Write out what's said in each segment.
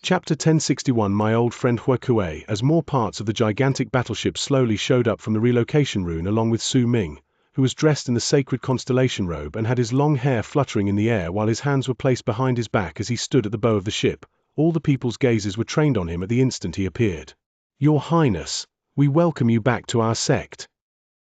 Chapter 1061 My old friend Huekue. As more parts of the gigantic battleship slowly showed up from the relocation rune along with Su Ming, who was dressed in the sacred constellation robe and had his long hair fluttering in the air while his hands were placed behind his back as he stood at the bow of the ship, all the people's gazes were trained on him at the instant he appeared. Your Highness, we welcome you back to our sect.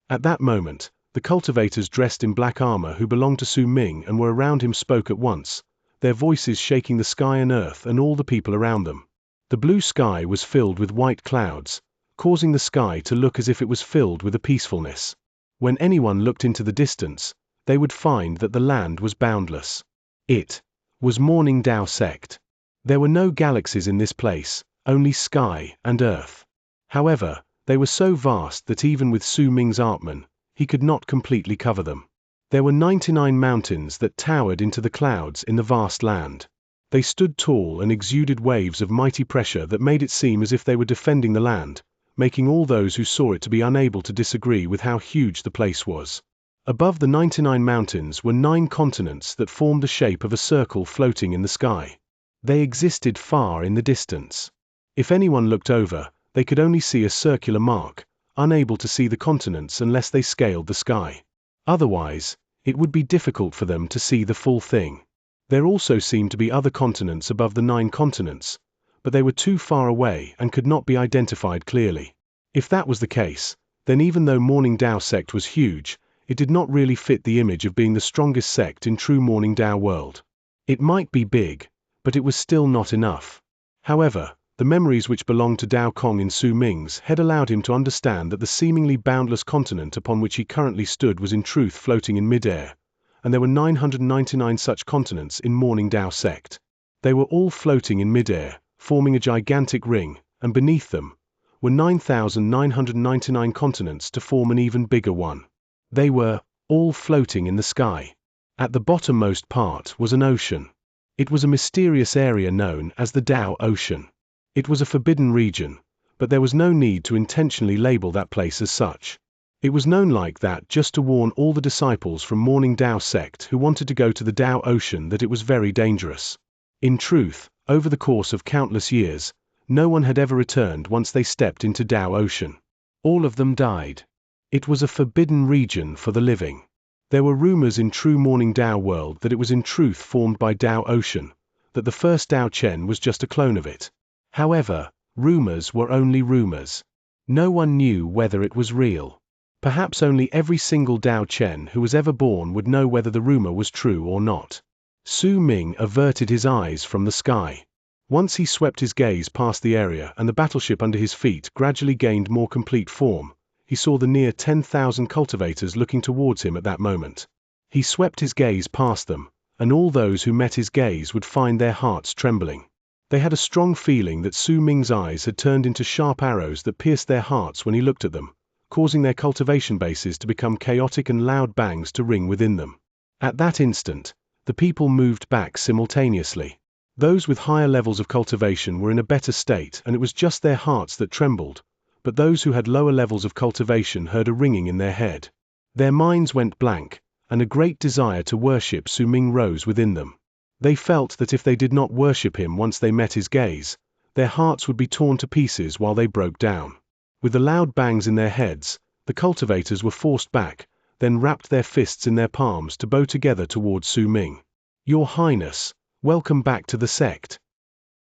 At that moment, the cultivators dressed in black armor who belonged to Su Ming and were around him spoke at once, their voices shaking the sky and earth and all the people around them. The blue sky was filled with white clouds, causing the sky to look as if it was filled with a peacefulness. When anyone looked into the distance, they would find that the land was boundless. It was Morning Dao sect. There were no galaxies in this place, only sky and earth. However, they were so vast that even with Su Ming's Artman, he could not completely cover them. There were 99 mountains that towered into the clouds in the vast land. They stood tall and exuded waves of mighty pressure that made it seem as if they were defending the land, making all those who saw it to be unable to disagree with how huge the place was. Above the 99 mountains were 9 continents that formed the shape of a circle floating in the sky. They existed far in the distance. If anyone looked over, they could only see a circular mark, unable to see the continents unless they scaled the sky. Otherwise, it would be difficult for them to see the full thing. There also seemed to be other continents above the 9 continents, but they were too far away and could not be identified clearly. If that was the case, then even though Morning Dao sect was huge, it did not really fit the image of being the strongest sect in true Morning Dao world. It might be big, but it was still not enough. However, the memories which belonged to Dao Kong in Su Ming's head allowed him to understand that the seemingly boundless continent upon which he currently stood was in truth floating in mid-air, and there were 999 such continents in Morning Dao sect. They were all floating in mid-air, forming a gigantic ring, and beneath them were 9,999 continents to form an even bigger one. They were all floating in the sky. At the bottommost part was an ocean. It was a mysterious area known as the Dao Ocean. It was a forbidden region, but there was no need to intentionally label that place as such. It was known like that just to warn all the disciples from Morning Dao sect who wanted to go to the Dao Ocean that it was very dangerous. In truth, over the course of countless years, no one had ever returned once they stepped into Dao Ocean. All of them died. It was a forbidden region for the living. There were rumors in true Morning Dao world that it was in truth formed by Dao Ocean, that the first Dao Chen was just a clone of it. However, rumors were only rumors. No one knew whether it was real. Perhaps only every single Dao Chen who was ever born would know whether the rumor was true or not. Su Ming averted his eyes from the sky. Once he swept his gaze past the area and the battleship under his feet gradually gained more complete form, he saw the near 10,000 cultivators looking towards him at that moment. He swept his gaze past them, and all those who met his gaze would find their hearts trembling. They had a strong feeling that Su Ming's eyes had turned into sharp arrows that pierced their hearts when he looked at them, causing their cultivation bases to become chaotic and loud bangs to ring within them. At that instant, the people moved back simultaneously. Those with higher levels of cultivation were in a better state and it was just their hearts that trembled, but those who had lower levels of cultivation heard a ringing in their head. Their minds went blank, and a great desire to worship Su Ming rose within them. They felt that if they did not worship him once they met his gaze, their hearts would be torn to pieces while they broke down. With the loud bangs in their heads, the cultivators were forced back, then wrapped their fists in their palms to bow together towards Su Ming. Your Highness, welcome back to the sect.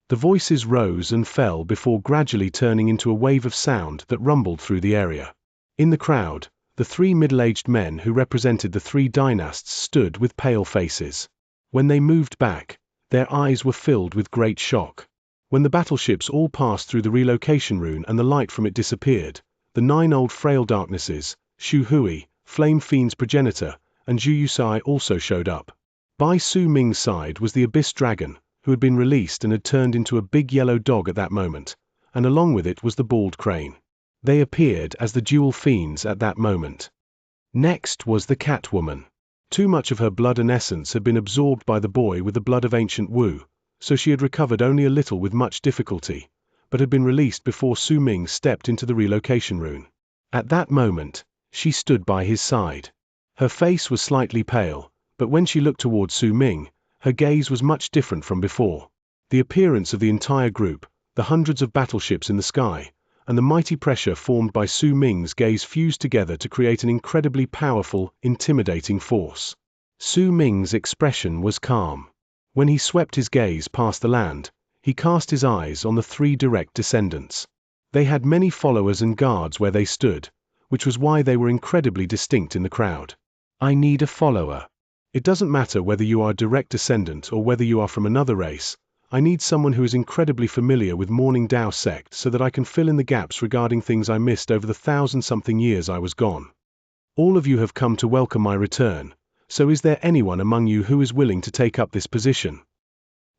The voices rose and fell before gradually turning into a wave of sound that rumbled through the area. In the crowd, the 3 middle-aged men who represented the 3 dynasts stood with pale faces. When they moved back, their eyes were filled with great shock. When the battleships all passed through the relocation rune and the light from it disappeared, the 9 old frail darknesses, Shu Hui, Flame Fiend's progenitor, and Zhu Yusai also showed up. By Su Ming's side was the Abyss Dragon, who had been released and had turned into a big yellow dog at that moment, and along with it was the bald crane. They appeared as the dual fiends at that moment. Next was the Catwoman. Too much of her blood and essence had been absorbed by the boy with the blood of ancient Wu, so she had recovered only a little with much difficulty, but had been released before Su Ming stepped into the relocation rune. At that moment, she stood by his side. Her face was slightly pale, but when she looked towards Su Ming, her gaze was much different from before. The appearance of the entire group, the hundreds of battleships in the sky, and the mighty pressure formed by Su Ming's gaze fused together to create an incredibly powerful, intimidating force. Su Ming's expression was calm. When he swept his gaze past the land, he cast his eyes on the three direct descendants. They had many followers and guards where they stood, which was why they were incredibly distinct in the crowd. I need a follower. It doesn't matter whether you are a direct descendant or whether you are from another race. I need someone who is incredibly familiar with Morning Dao sect so that I can fill in the gaps regarding things I missed over the 1,000-something years I was gone. All of you have come to welcome my return, so is there anyone among you who is willing to take up this position?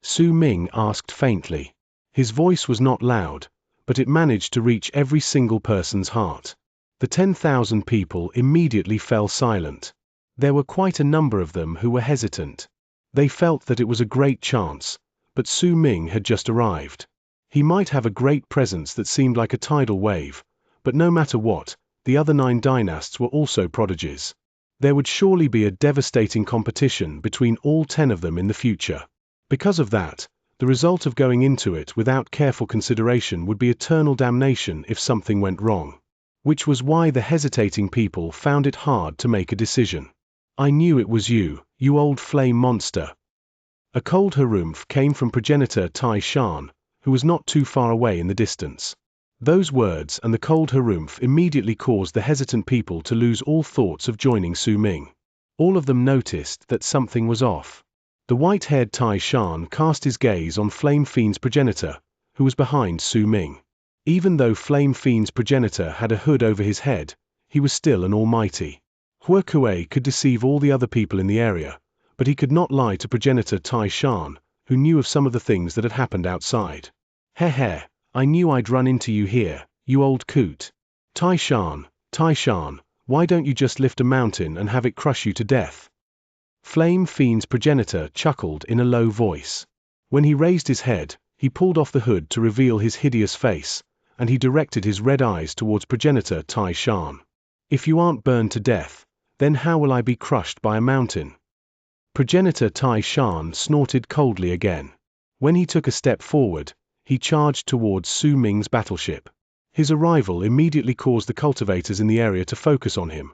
Su Ming asked faintly. His voice was not loud, but it managed to reach every single person's heart. The 10,000 people immediately fell silent. There were quite a number of them who were hesitant. They felt that it was a great chance, but Su Ming had just arrived. He might have a great presence that seemed like a tidal wave, but no matter what, the other 9 dynasts were also prodigies. There would surely be a devastating competition between all 10 of them in the future. Because of that, the result of going into it without careful consideration would be eternal damnation if something went wrong. Which was why the hesitating people found it hard to make a decision. I knew it was you, you old flame monster. A cold harumph came from progenitor Tai Shan, who was not too far away in the distance. Those words and the cold harumph immediately caused the hesitant people to lose all thoughts of joining Su Ming. All of them noticed that something was off. The white-haired Tai Shan cast his gaze on Flame Fiend's progenitor, who was behind Su Ming. Even though Flame Fiend's progenitor had a hood over his head, he was still an almighty. Hua Kuei could deceive all the other people in the area, but he could not lie to progenitor Tai Shan, who knew of some of the things that had happened outside. Heh, I knew I'd run into you here, you old coot. Tai Shan, why don't you just lift a mountain and have it crush you to death? Flame Fiend's progenitor chuckled in a low voice. When he raised his head, he pulled off the hood to reveal his hideous face, and he directed his red eyes towards progenitor Tai Shan. If you aren't burned to death, then how will I be crushed by a mountain? Progenitor Tai Shan snorted coldly again. When he took a step forward, he charged towards Su Ming's battleship. His arrival immediately caused the cultivators in the area to focus on him,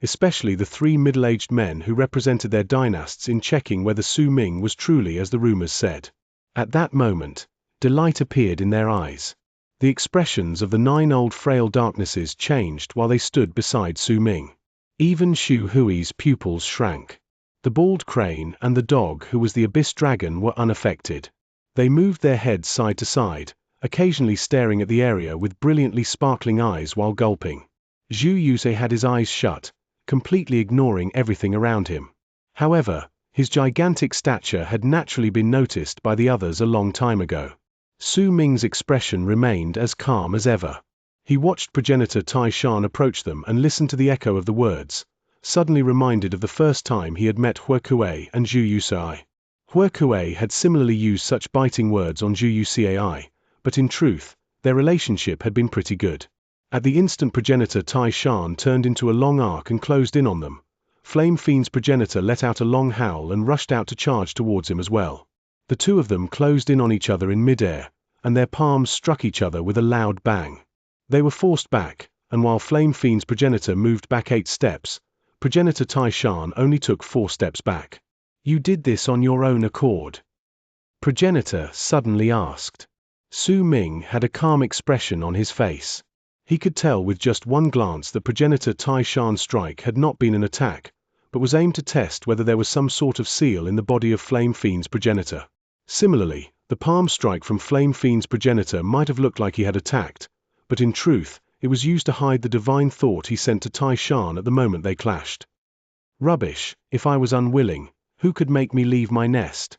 especially the 3 middle-aged men who represented their dynasts in checking whether Su Ming was truly as the rumors said. At that moment, delight appeared in their eyes. The expressions of the 9 old frail darknesses changed while they stood beside Su Ming. Even Xu Hui's pupils shrank. The bald crane and the dog who was the abyss dragon were unaffected. They moved their heads side to side, occasionally staring at the area with brilliantly sparkling eyes while gulping. Zhu Yusei had his eyes shut, completely ignoring everything around him. However, his gigantic stature had naturally been noticed by the others a long time ago. Su Ming's expression remained as calm as ever. He watched progenitor Tai Shan approach them and listened to the echo of the words, suddenly reminded of the first time he had met Hua Kuei and Zhu Yusei. Hua Kuei had similarly used such biting words on Zhu Yusei, but in truth, their relationship had been pretty good. At the instant progenitor Tai Shan turned into a long arc and closed in on them, Flame Fiend's progenitor let out a long howl and rushed out to charge towards him as well. The two of them closed in on each other in midair, and their palms struck each other with a loud bang. They were forced back, and while Flame Fiend's progenitor moved back 8 steps, progenitor Tai Shan only took 4 steps back. You did this on your own accord? Progenitor suddenly asked. Su Ming had a calm expression on his face. He could tell with just one glance that progenitor Tai Shan's strike had not been an attack, but was aimed to test whether there was some sort of seal in the body of Flame Fiend's progenitor. Similarly, the palm strike from Flame Fiend's progenitor might have looked like he had attacked, but in truth, it was used to hide the divine thought he sent to Tai Shan at the moment they clashed. Rubbish, if I was unwilling, who could make me leave my nest?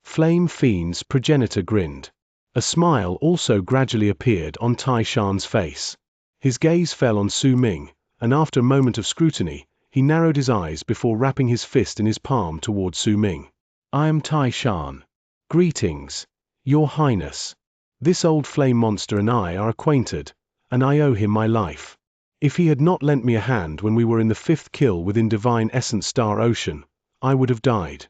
Flame Fiend's progenitor grinned. A smile also gradually appeared on Tai Shan's face. His gaze fell on Su Ming, and after a moment of scrutiny, he narrowed his eyes before wrapping his fist in his palm toward Su Ming. I am Tai Shan. Greetings, Your Highness. This old flame monster and I are acquainted, and I owe him my life. If he had not lent me a hand when we were in the 5th kill within Divine Essence Star Ocean, I would have died.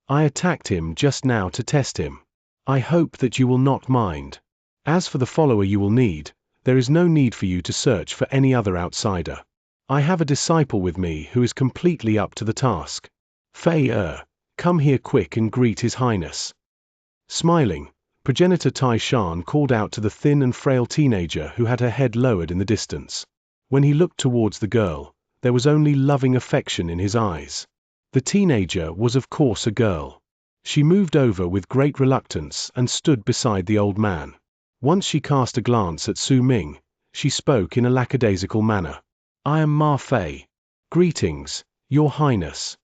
I attacked him just now to test him. I hope that you will not mind. As for the follower you will need, there is no need for you to search for any other outsider. I have a disciple with me who is completely up to the task. Fei, come here quick and greet His Highness. Smiling, progenitor Tai Shan called out to the thin and frail teenager who had her head lowered in the distance. When he looked towards the girl, there was only loving affection in his eyes. The teenager was of course a girl. She moved over with great reluctance and stood beside the old man. Once she cast a glance at Su Ming, she spoke in a lackadaisical manner. I am Ma Fei. Greetings, Your Highness.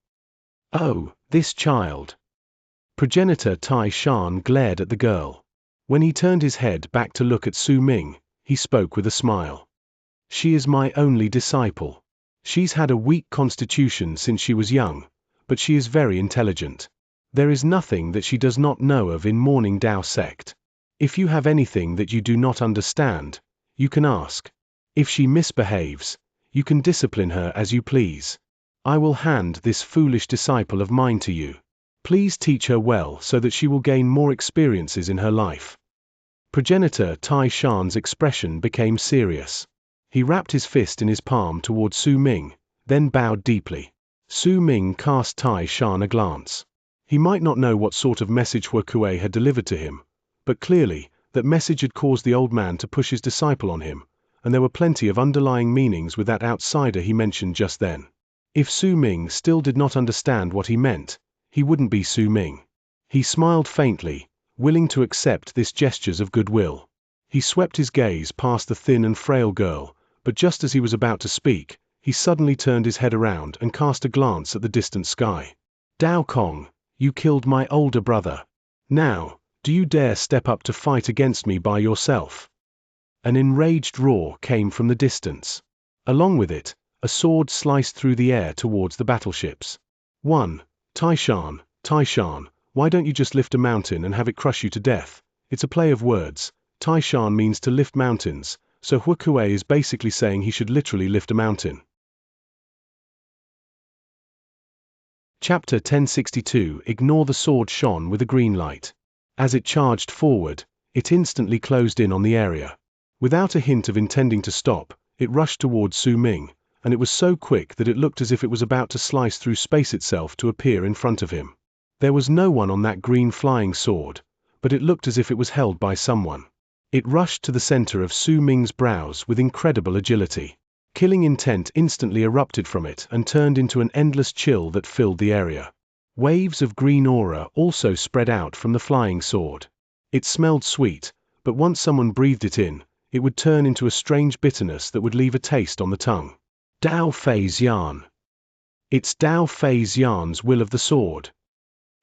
Oh, this child. Progenitor Tai Shan glared at the girl. When he turned his head back to look at Su Ming, he spoke with a smile. She is my only disciple. She's had a weak constitution since she was young, but she is very intelligent. There is nothing that she does not know of in Morning Dao sect. If you have anything that you do not understand, you can ask. If she misbehaves, you can discipline her as you please. I will hand this foolish disciple of mine to you. Please teach her well so that she will gain more experiences in her life. Progenitor Tai Shan's expression became serious. He wrapped his fist in his palm toward Su Ming, then bowed deeply. Su Ming cast Tai Shan a glance. He might not know what sort of message Huokue had delivered to him, but clearly, that message had caused the old man to push his disciple on him, and there were plenty of underlying meanings with that outsider he mentioned just then. If Su Ming still did not understand what he meant, he wouldn't be Su Ming. He smiled faintly, willing to accept this gestures of goodwill. He swept his gaze past the thin and frail girl, but just as he was about to speak, he suddenly turned his head around and cast a glance at the distant sky. Dao Kong, you killed my older brother. Now, do you dare step up to fight against me by yourself? An enraged roar came from the distance. Along with it, a sword sliced through the air towards the battleships. 1. Tai Shan, why don't you just lift a mountain and have it crush you to death? It's a play of words. Tai Shan means to lift mountains, so Huokue is basically saying he should literally lift a mountain. Chapter 1062 Ignore the sword shone with a green light. As it charged forward, it instantly closed in on the area. Without a hint of intending to stop, it rushed towards Su Ming, and it was so quick that it looked as if it was about to slice through space itself to appear in front of him. There was no one on that green flying sword, but it looked as if it was held by someone. It rushed to the center of Su Ming's brows with incredible agility. Killing intent instantly erupted from it and turned into an endless chill that filled the area. Waves of green aura also spread out from the flying sword. It smelled sweet, but once someone breathed it in, it would turn into a strange bitterness that would leave a taste on the tongue. Dao Fei Xian. It's Dao Fei Xian's will of the sword.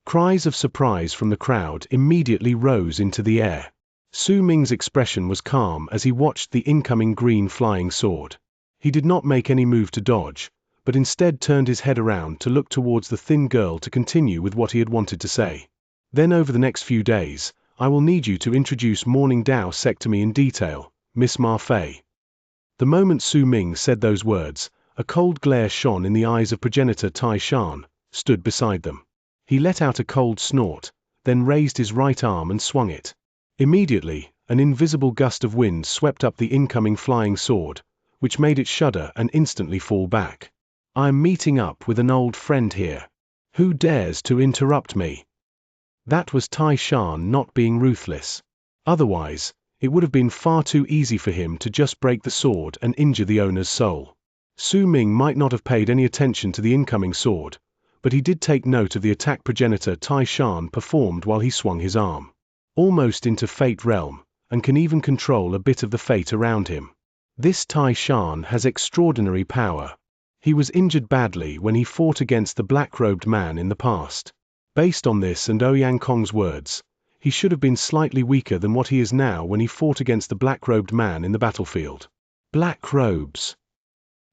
Cries of surprise from the crowd immediately rose into the air. Su Ming's expression was calm as he watched the incoming green flying sword. He did not make any move to dodge, but instead turned his head around to look towards the thin girl to continue with what he had wanted to say. Then over the next few days, I will need you to introduce Morning Dao sect to me in detail, Miss Ma Fei. The moment Su Ming said those words, a cold glare shone in the eyes of progenitor Tai Shan, stood beside them. He let out a cold snort, then raised his right arm and swung it. Immediately, an invisible gust of wind swept up the incoming flying sword, which made it shudder and instantly fall back. I'm meeting up with an old friend here. Who dares to interrupt me? That was Tai Shan not being ruthless. Otherwise, it would have been far too easy for him to just break the sword and injure the owner's soul. Su Ming might not have paid any attention to the incoming sword, but he did take note of the attack progenitor Tai Shan performed while he swung his arm. Almost into fate realm, and can even control a bit of the fate around him. This Tai Shan has extraordinary power. He was injured badly when he fought against the black-robed man in the past. Based on this and Ouyang Kong's words, he should have been slightly weaker than what he is now when he fought against the black-robed man in the battlefield. Black robes.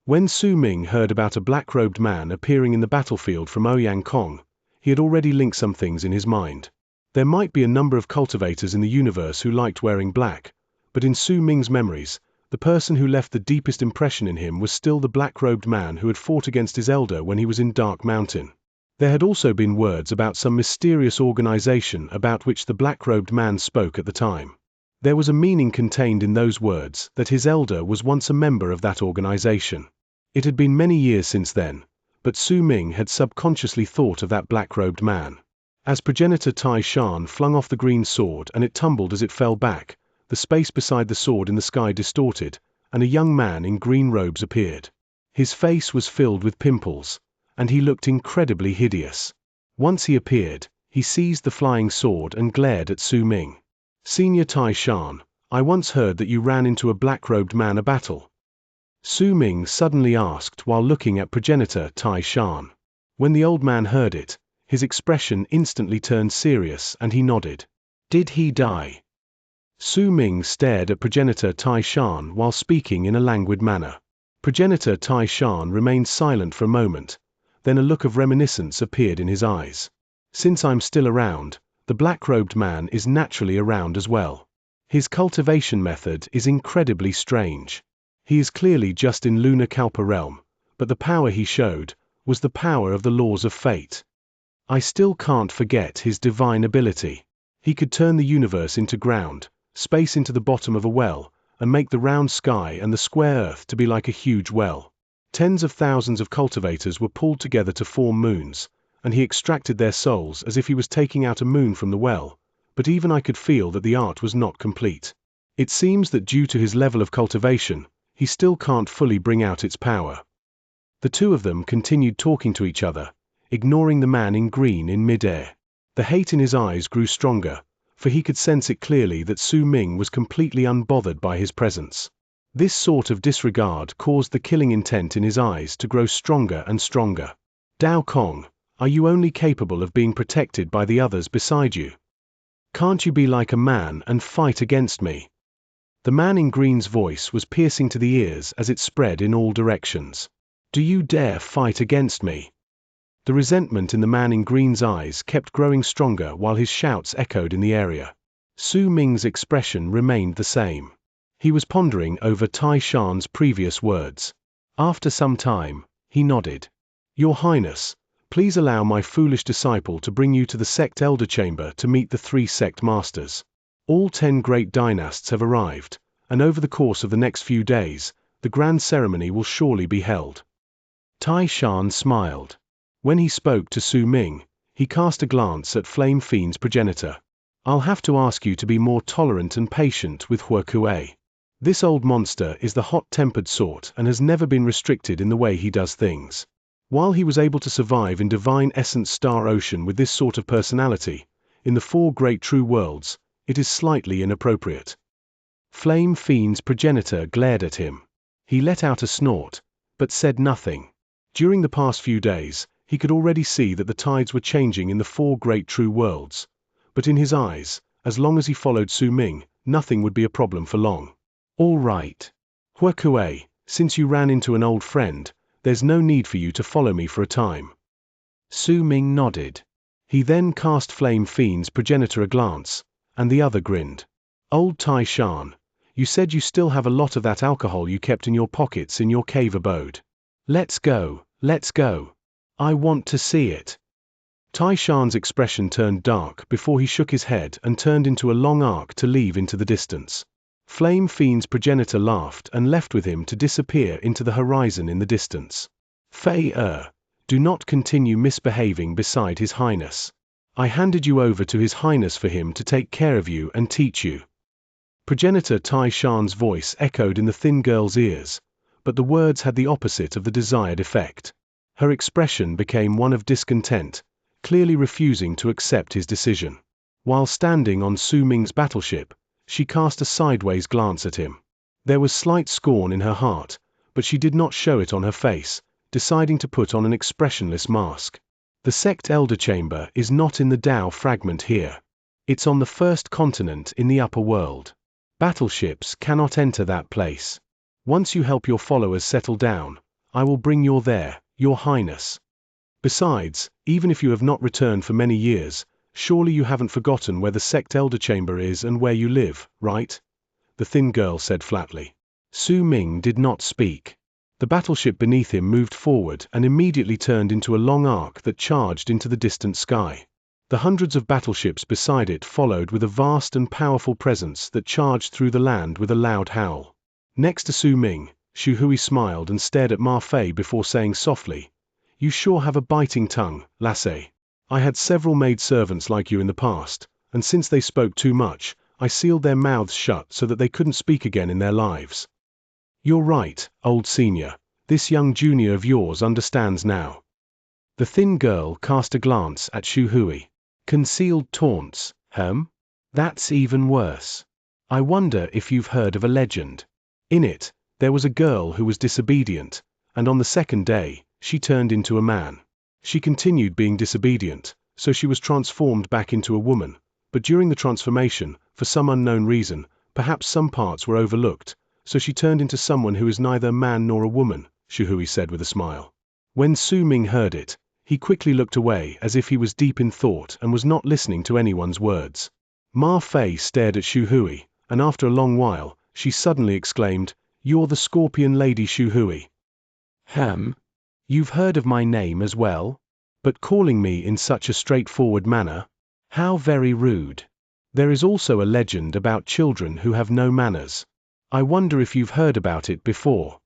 When Su Ming heard about a black-robed man appearing in the battlefield from Ouyang Kong, he had already linked some things in his mind. There might be a number of cultivators in the universe who liked wearing black, but in Su Ming's memories, the person who left the deepest impression in him was still the black-robed man who had fought against his elder when he was in Dark Mountain. There had also been words about some mysterious organization about which the black-robed man spoke at the time. There was a meaning contained in those words, that his elder was once a member of that organization. It had been many years since then, but Su Ming had subconsciously thought of that black-robed man. As progenitor Tai Shan flung off the green sword and it tumbled as it fell back, the space beside the sword in the sky distorted, and a young man in green robes appeared. His face was filled with pimples, and he looked incredibly hideous. Once he appeared, he seized the flying sword and glared at Su Ming. "Senior Tai Shan, I once heard that you ran into a black-robed man a battle?" Su Ming suddenly asked while looking at progenitor Tai Shan. When the old man heard it, his expression instantly turned serious and he nodded. "Did he die?" Su Ming stared at progenitor Tai Shan while speaking in a languid manner. Progenitor Tai Shan remained silent for a moment, then a look of reminiscence appeared in his eyes. "Since I'm still around, the black-robed man is naturally around as well. His cultivation method is incredibly strange. He is clearly just in lunar Kalpa realm, but the power he showed was the power of the laws of fate. I still can't forget his divine ability. He could turn the universe into ground, space into the bottom of a well, and make the round sky and the square earth to be like a huge well. Tens of thousands of cultivators were pulled together to form moons, and he extracted their souls as if he was taking out a moon from the well, but even I could feel that the art was not complete. It seems that due to his level of cultivation, he still can't fully bring out its power." The two of them continued talking to each other, ignoring the man in green in mid-air. The hate in his eyes grew stronger, for he could sense it clearly that Su Ming was completely unbothered by his presence. This sort of disregard caused the killing intent in his eyes to grow stronger and stronger. "Dao Kong, are you only capable of being protected by the others beside you? Can't you be like a man and fight against me?" The man in green's voice was piercing to the ears as it spread in all directions. "Do you dare fight against me?" The resentment in the man in green's eyes kept growing stronger while his shouts echoed in the area. Su Ming's expression remained the same. He was pondering over Tai Shan's previous words. After some time, he nodded. "Your Highness, please allow my foolish disciple to bring you to the sect elder chamber to meet the 3 sect masters. All 10 great dynasts have arrived, and over the course of the next few days, the grand ceremony will surely be held." Tai Shan smiled. When he spoke to Su Ming, he cast a glance at Flame Fiend's progenitor. "I'll have to ask you to be more tolerant and patient with Hua Kuei. This old monster is the hot-tempered sort and has never been restricted in the way he does things. While he was able to survive in Divine Essence Star Ocean with this sort of personality, in the 4 great true worlds, it is slightly inappropriate." Flame Fiend's progenitor glared at him. He let out a snort, but said nothing. During the past few days, he could already see that the tides were changing in the 4 great true worlds, but in his eyes, as long as he followed Su Ming, nothing would be a problem for long. "All right. Hua Kuei, since you ran into an old friend, there's no need for you to follow me for a time." Su Ming nodded. He then cast Flame Fiend's progenitor a glance, and the other grinned. "Old Tai Shan, you said you still have a lot of that alcohol you kept in your pockets in your cave abode. Let's go, let's go. I want to see it." Tai Shan's expression turned dark before he shook his head and turned into a long arc to leave into the distance. Flame Fiend's progenitor laughed and left with him to disappear into the horizon in the distance. "Fei do not continue misbehaving beside His Highness. I handed you over to His Highness for him to take care of you and teach you." Progenitor Tai Shan's voice echoed in the thin girl's ears, but the words had the opposite of the desired effect. Her expression became one of discontent, clearly refusing to accept his decision. While standing on Su Ming's battleship, she cast a sideways glance at him. There was slight scorn in her heart, but she did not show it on her face, deciding to put on an expressionless mask. "The sect elder chamber is not in the Tao fragment here. It's on the 1st continent in the upper world. Battleships cannot enter that place. Once you help your followers settle down, I will bring you there, Your Highness. Besides, even if you have not returned for many years, surely you haven't forgotten where the sect elder chamber is and where you live, right?" the thin girl said flatly. Su Ming did not speak. The battleship beneath him moved forward and immediately turned into a long arc that charged into the distant sky. The hundreds of battleships beside it followed with a vast and powerful presence that charged through the land with a loud howl. Next to Su Ming, Xu Hui smiled and stared at Ma Fei before saying softly, "You sure have a biting tongue, lasse. I had several maidservants like you in the past, and since they spoke too much, I sealed their mouths shut so that they couldn't speak again in their lives." "You're right, old senior. This young junior of yours understands now." The thin girl cast a glance at Xu Hui. "Concealed taunts, That's even worse. I wonder if you've heard of a legend. In it, there was a girl who was disobedient, and on the second day, she turned into a man. She continued being disobedient, so she was transformed back into a woman, but during the transformation, for some unknown reason, perhaps some parts were overlooked, so she turned into someone who is neither a man nor a woman," Xu Hui said with a smile. When Su Ming heard it, he quickly looked away as if he was deep in thought and was not listening to anyone's words. Ma Fei stared at Xu Hui, and after a long while, she suddenly exclaimed, "You're the Scorpion Lady Xu Hui." You've heard of my name as well? But calling me in such a straightforward manner? How very rude. There is also a legend about children who have no manners. I wonder if you've heard about it before."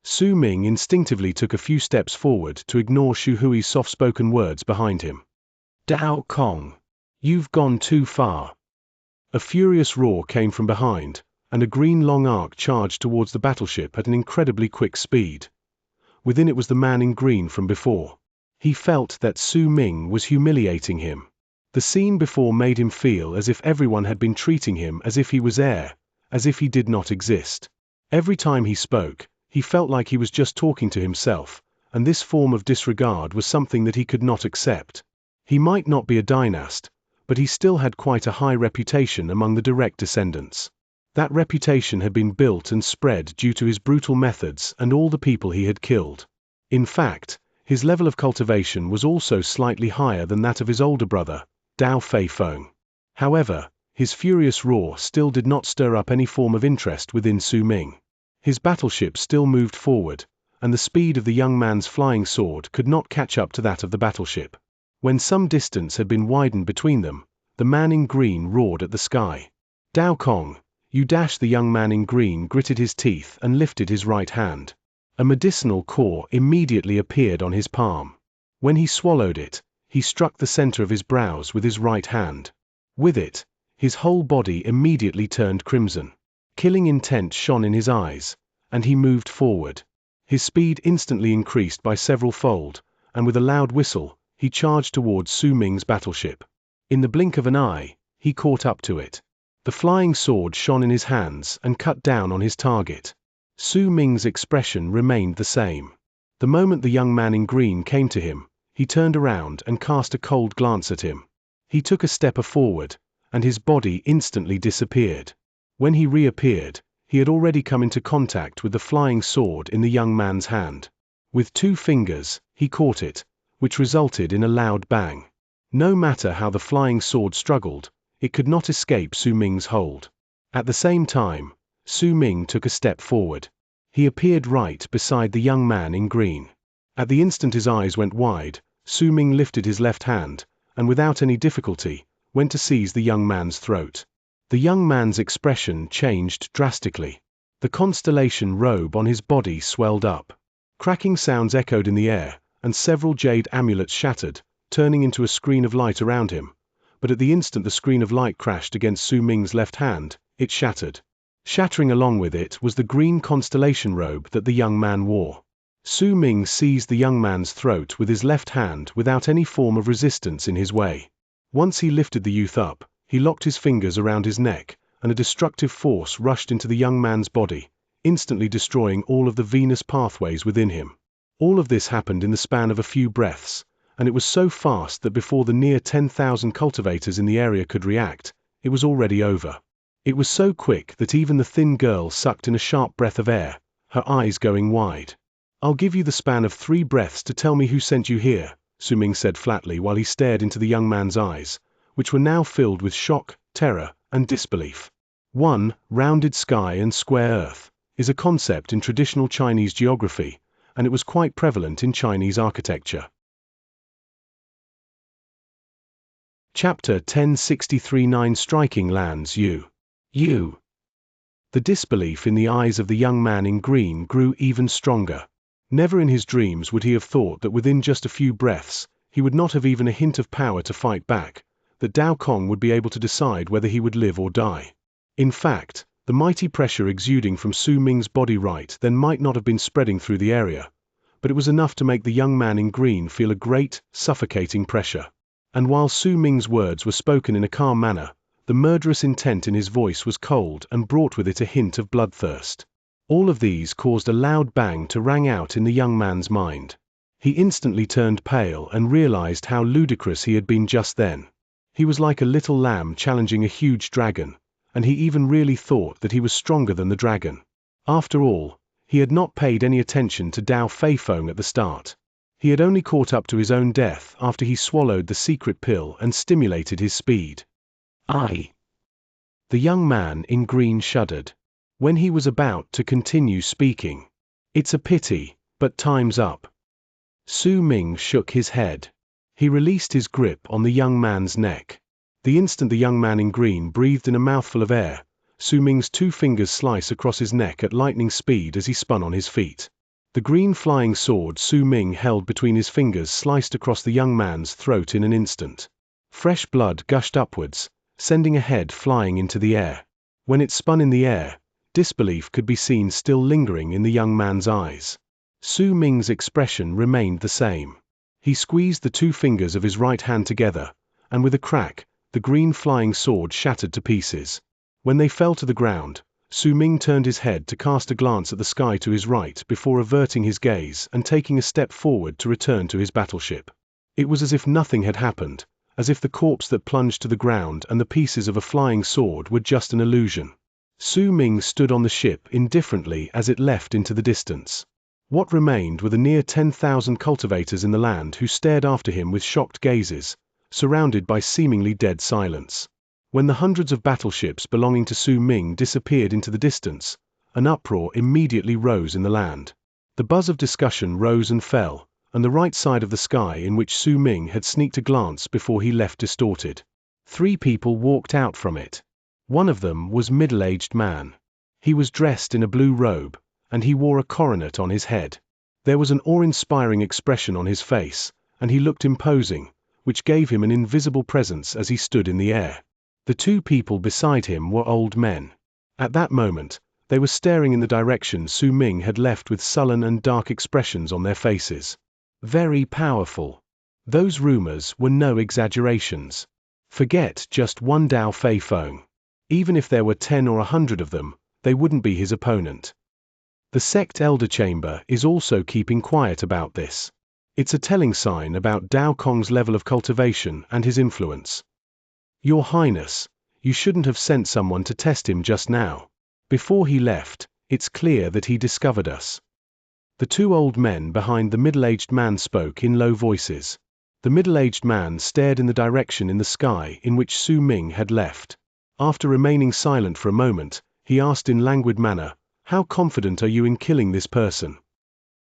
Su Ming instinctively took a few steps forward to ignore Xu Hui's soft-spoken words behind him. "Dao Kong, you've gone too far." A furious roar came from behind, and a green long arc charged towards the battleship at an incredibly quick speed. Within it was the man in green from before. He felt that Su Ming was humiliating him. The scene before made him feel as if everyone had been treating him as if he was air, as if he did not exist. Every time he spoke, he felt like he was just talking to himself, and this form of disregard was something that he could not accept. He might not be a dynast, but he still had quite a high reputation among the direct descendants. That reputation had been built and spread due to his brutal methods and all the people he had killed. In fact, his level of cultivation was also slightly higher than that of his older brother, Dao Feifeng. However, his furious roar still did not stir up any form of interest within Su Ming. His battleship still moved forward, and the speed of the young man's flying sword could not catch up to that of the battleship. When some distance had been widened between them, the man in green roared at the sky. "Dao Kong, you dash!" The young man in green gritted his teeth and lifted his right hand. A medicinal core immediately appeared on his palm. When he swallowed it, he struck the center of his brows with his right hand. With it, his whole body immediately turned crimson. Killing intent shone in his eyes, and he moved forward. His speed instantly increased by several fold, and with a loud whistle, he charged towards Su Ming's battleship. In the blink of an eye, he caught up to it. The flying sword shone in his hands and cut down on his target. Su Ming's expression remained the same. The moment the young man in green came to him, he turned around and cast a cold glance at him. He took a step forward, and his body instantly disappeared. When he reappeared, he had already come into contact with the flying sword in the young man's hand. With 2 fingers, he caught it, which resulted in a loud bang. No matter how the flying sword struggled, it could not escape Su Ming's hold. At the same time, Su Ming took a step forward. He appeared right beside the young man in green. At the instant his eyes went wide, Su Ming lifted his left hand, and without any difficulty, went to seize the young man's throat. The young man's expression changed drastically. The constellation robe on his body swelled up. Cracking sounds echoed in the air, and several jade amulets shattered, turning into a screen of light around him. But at the instant the screen of light crashed against Su Ming's left hand, it shattered. Shattering along with it was the green constellation robe that the young man wore. Su Ming seized the young man's throat with his left hand without any form of resistance in his way. Once he lifted the youth up, he locked his fingers around his neck, and a destructive force rushed into the young man's body, instantly destroying all of the venous pathways within him. All of this happened in the span of a few breaths, and it was so fast that before the near 10,000 cultivators in the area could react, it was already over. It was so quick that even the thin girl sucked in a sharp breath of air, her eyes going wide. "I'll give you the span of 3 breaths to tell me who sent you here," Su Ming said flatly while he stared into the young man's eyes, which were now filled with shock, terror, and disbelief. 1. Rounded sky and square earth. is a concept in traditional Chinese geography, and it was quite prevalent in Chinese architecture. Chapter 1063 9 Striking Lands You. The disbelief in the eyes of the young man in green grew even stronger. Never in his dreams would he have thought that within just a few breaths, he would not have even a hint of power to fight back, that Dao Kong would be able to decide whether he would live or die. In fact, the mighty pressure exuding from Su Ming's body right then might not have been spreading through the area, but it was enough to make the young man in green feel a great, suffocating pressure. And while Su Ming's words were spoken in a calm manner, the murderous intent in his voice was cold and brought with it a hint of bloodthirst. All of these caused a loud bang to ring out in the young man's mind. He instantly turned pale and realized how ludicrous he had been just then. He was like a little lamb challenging a huge dragon, and he even really thought that he was stronger than the dragon. After all, he had not paid any attention to Dao Feifeng at the start. He had only caught up to his own death after he swallowed the secret pill and stimulated his speed. The young man in green shuddered. When he was about to continue speaking, "It's a pity, but time's up." Su Ming shook his head. He released his grip on the young man's neck. The instant the young man in green breathed in a mouthful of air, Su Ming's 2 fingers sliced across his neck at lightning speed as he spun on his feet. The green flying sword Su Ming held between his fingers sliced across the young man's throat in an instant. Fresh blood gushed upwards, sending a head flying into the air. When it spun in the air, disbelief could be seen still lingering in the young man's eyes. Su Ming's expression remained the same. He squeezed the 2 fingers of his right hand together, and with a crack, the green flying sword shattered to pieces. When they fell to the ground, Su Ming turned his head to cast a glance at the sky to his right before averting his gaze and taking a step forward to return to his battleship. It was as if nothing had happened, as if the corpse that plunged to the ground and the pieces of a flying sword were just an illusion. Su Ming stood on the ship indifferently as it left into the distance. What remained were the near 10,000 cultivators in the land who stared after him with shocked gazes, surrounded by seemingly dead silence. When the hundreds of battleships belonging to Su Ming disappeared into the distance, an uproar immediately rose in the land. The buzz of discussion rose and fell, and the right side of the sky in which Su Ming had sneaked a glance before he left distorted. 3 people walked out from it. One of them was a middle-aged man. He was dressed in a blue robe, and he wore a coronet on his head. There was an awe-inspiring expression on his face, and he looked imposing, which gave him an invisible presence as he stood in the air. The 2 people beside him were old men. At that moment, they were staring in the direction Su Ming had left with sullen and dark expressions on their faces. Very powerful. Those rumors were no exaggerations. Forget just one Dao Feifeng. Even if there were 10 or 100 of them, they wouldn't be his opponent. The sect elder chamber is also keeping quiet about this. It's a telling sign about Dao Kong's level of cultivation and his influence. Your Highness, you shouldn't have sent someone to test him just now. Before he left, it's clear that he discovered us. The 2 old men behind the middle-aged man spoke in low voices. The middle-aged man stared in the direction in the sky in which Su Ming had left. After remaining silent for a moment, he asked in languid manner, "How confident are you in killing this person?"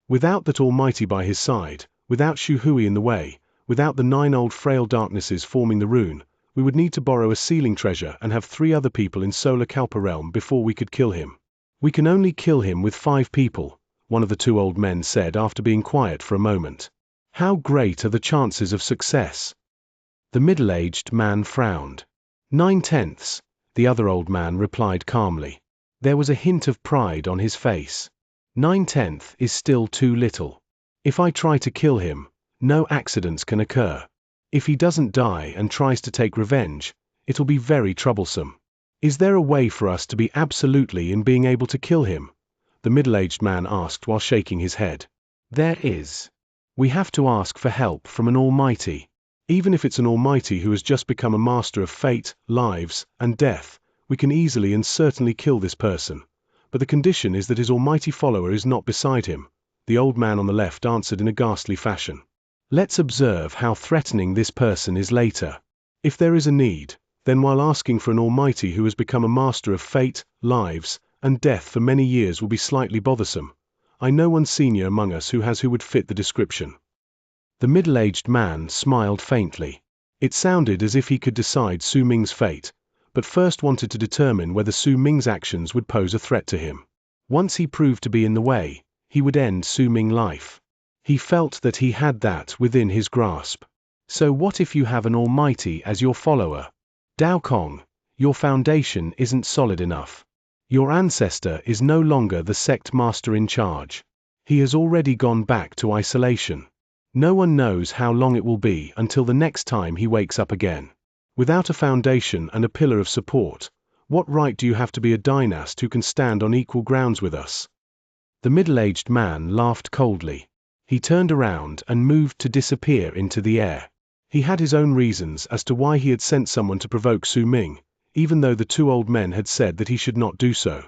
Without that Almighty by his side, without Shu Hui in the way, without the 9 old frail darknesses forming the rune, we would need to borrow a sealing treasure and have 3 other people in Solar Kalpa realm before we could kill him. We can only kill him with 5 people, one of the 2 old men said after being quiet for a moment. How great are the chances of success? The middle-aged man frowned. 9/10, the other old man replied calmly. There was a hint of pride on his face. 9/10 is still too little. If I try to kill him, no accidents can occur. If he doesn't die and tries to take revenge, it'll be very troublesome. Is there a way for us to be absolutely in being able to kill him? The middle-aged man asked while shaking his head. There is. We have to ask for help from an Almighty. Even if it's an Almighty who has just become a master of fate, lives, and death, we can easily and certainly kill this person. But the condition is that his almighty follower is not beside him, the old man on the left answered in a ghastly fashion. Let's observe how threatening this person is later. If there is a need, then while asking for an almighty who has become a master of fate, lives, and death for many years will be slightly bothersome. I know one senior among us who would fit the description." The middle-aged man smiled faintly. It sounded as if he could decide Su Ming's fate, but first wanted to determine whether Su Ming's actions would pose a threat to him. Once he proved to be in the way, he would end Su Ming's life. He felt that he had that within his grasp. So what if you have an almighty as your follower? Dao Kong, your foundation isn't solid enough. Your ancestor is no longer the sect master in charge. He has already gone back to isolation. No one knows how long it will be until the next time he wakes up again. Without a foundation and a pillar of support, what right do you have to be a dynast who can stand on equal grounds with us? The middle-aged man laughed coldly. He turned around and moved to disappear into the air. He had his own reasons as to why he had sent someone to provoke Su Ming, even though the two old men had said that he should not do so.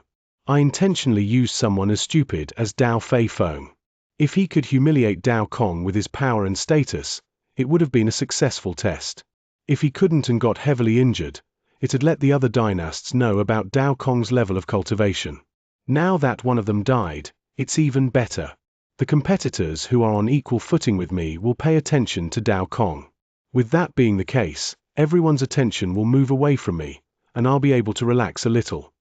I intentionally used someone as stupid as Dao Fei Feng. If he could humiliate Dao Kong with his power and status, it would have been a successful test. If he couldn't and got heavily injured, it had let the other dynasts know about Dao Kong's level of cultivation. Now that one of them died, it's even better. The competitors who are on equal footing with me will pay attention to Dao Kong. With that being the case, everyone's attention will move away from me, and I'll be able to relax a little.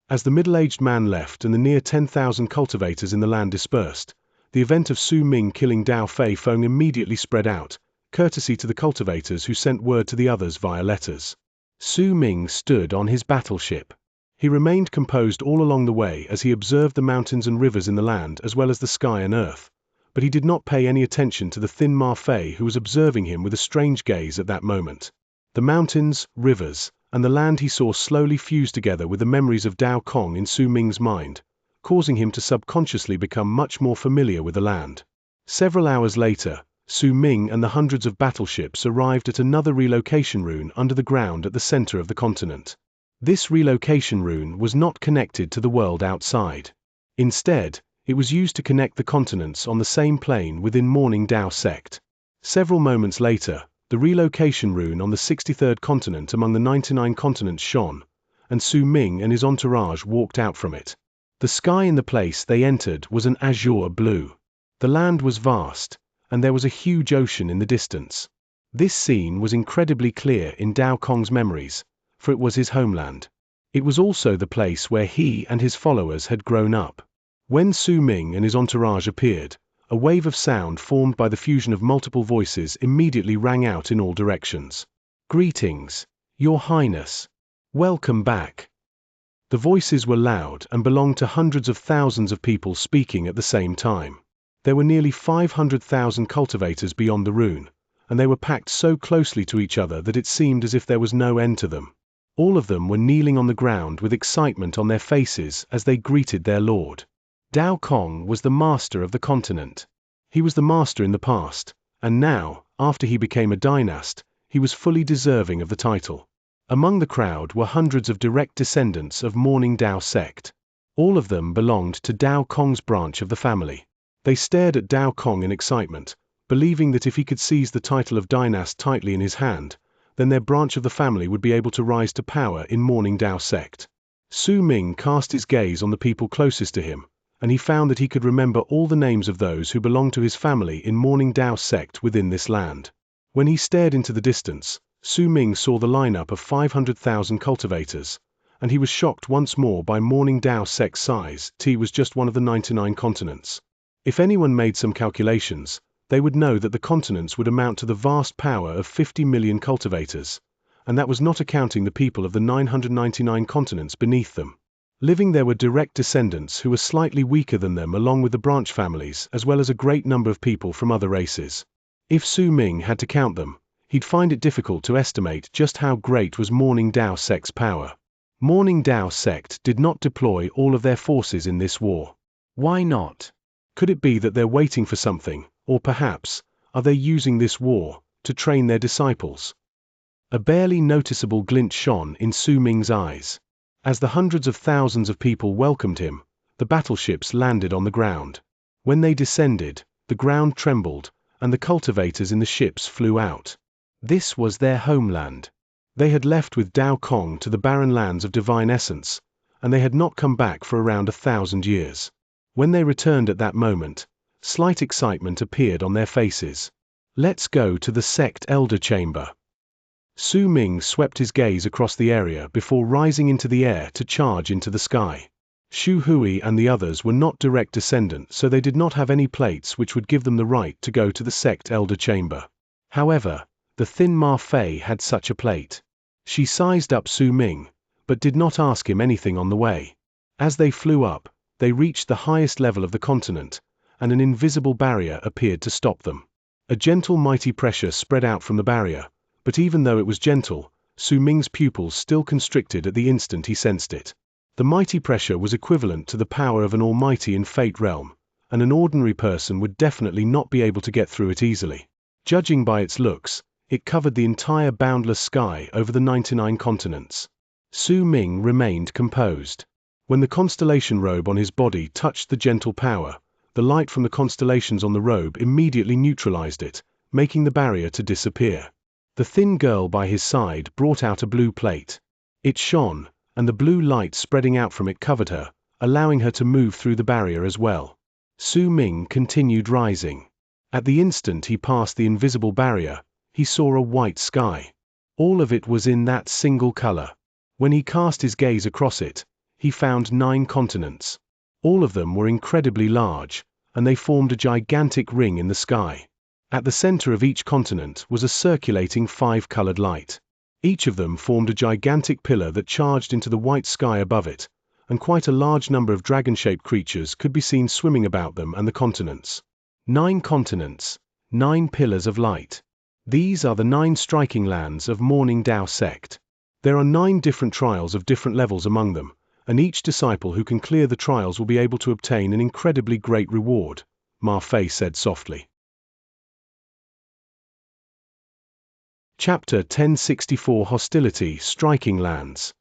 As the middle-aged man left and the near 10,000 cultivators in the land dispersed, the event of Su Ming killing Dao Fei Feng immediately spread out, courtesy to the cultivators who sent word to the others via letters. Su Ming stood on his battleship. He remained composed all along the way as he observed the mountains and rivers in the land as well as the sky and earth, but he did not pay any attention to the thin Ma Fei who was observing him with a strange gaze at that moment. The mountains, rivers, and the land he saw slowly fused together with the memories of Dao Kong in Su Ming's mind, causing him to subconsciously become much more familiar with the land. Several hours later, Su Ming and the hundreds of battleships arrived at another relocation rune under the ground at the center of the continent. This relocation rune was not connected to the world outside. Instead, it was used to connect the continents on the same plane within Morning Dao sect. Several moments later, the relocation rune on the 63rd continent among the 99 continents shone, and Su Ming and his entourage walked out from it. The sky in the place they entered was an azure blue. The land was vast, and there was a huge ocean in the distance. This scene was incredibly clear in Dao Kong's memories, for it was his homeland. It was also the place where he and his followers had grown up. When Su Ming and his entourage appeared, a wave of sound formed by the fusion of multiple voices immediately rang out in all directions. "Greetings, Your Highness. Welcome back." The voices were loud and belonged to hundreds of thousands of people speaking at the same time. There were nearly 500,000 cultivators beyond the rune, and they were packed so closely to each other that it seemed as if there was no end to them. All of them were kneeling on the ground with excitement on their faces as they greeted their lord. Dao Kong was the master of the continent. He was the master in the past, and now, after he became a dynast, he was fully deserving of the title. Among the crowd were hundreds of direct descendants of Morning Dao sect. All of them belonged to Dao Kong's branch of the family. They stared at Dao Kong in excitement, believing that if he could seize the title of dynast tightly in his hand, then their branch of the family would be able to rise to power in Morning Dao sect. Su Ming cast his gaze on the people closest to him, and he found that he could remember all the names of those who belonged to his family in Morning Dao sect within this land. When he stared into the distance, Su Ming saw the lineup of 500,000 cultivators, and he was shocked once more by Morning Dao sect's size. T was just one of the 99 continents. If anyone made some calculations, they would know that the continents would amount to the vast power of 50 million cultivators, and that was not accounting the people of the 999 continents beneath them. Living there were direct descendants who were slightly weaker than them along with the branch families as well as a great number of people from other races. If Su Ming had to count them, he'd find it difficult to estimate just how great was Morning Dao sect's power. Morning Dao sect did not deploy all of their forces in this war. Why not? Could it be that they're waiting for something, or perhaps, are they using this war to train their disciples? A barely noticeable glint shone in Su Ming's eyes. As the hundreds of thousands of people welcomed him, the battleships landed on the ground. When they descended, the ground trembled, and the cultivators in the ships flew out. This was their homeland. They had left with Dao Kong to the barren lands of divine essence, and they had not come back for around 1,000 years. When they returned at that moment, slight excitement appeared on their faces. Let's go to the sect elder chamber. Su Ming swept his gaze across the area before rising into the air to charge into the sky. Shu Hui and the others were not direct descendants, so they did not have any plates which would give them the right to go to the sect elder chamber. However, the thin Ma Fei had such a plate. She sized up Su Ming, but did not ask him anything on the way. As they flew up, they reached the highest level of the continent, and an invisible barrier appeared to stop them. A gentle mighty pressure spread out from the barrier, but even though it was gentle, Su Ming's pupils still constricted at the instant he sensed it. The mighty pressure was equivalent to the power of an almighty in Fate realm, and an ordinary person would definitely not be able to get through it easily. Judging by its looks, it covered the entire boundless sky over the 99 continents. Su Ming remained composed. When the constellation robe on his body touched the gentle power, the light from the constellations on the robe immediately neutralized it, making the barrier to disappear. The thin girl by his side brought out a blue plate. It shone, and the blue light spreading out from it covered her, allowing her to move through the barrier as well. Su Ming continued rising. At the instant he passed the invisible barrier, he saw a white sky. All of it was in that single color. When he cast his gaze across it, he found 9 continents. All of them were incredibly large, and they formed a gigantic ring in the sky. At the center of each continent was a circulating 5-colored light. Each of them formed a gigantic pillar that charged into the white sky above it, and quite a large number of dragon-shaped creatures could be seen swimming about them and the continents. 9 continents, 9 pillars of light. These are the 9 striking lands of Morning Dao sect. There are 9 different trials of different levels among them, and each disciple who can clear the trials will be able to obtain an incredibly great reward, Ma Fei said softly. Chapter 1064 Hostility Striking Lands.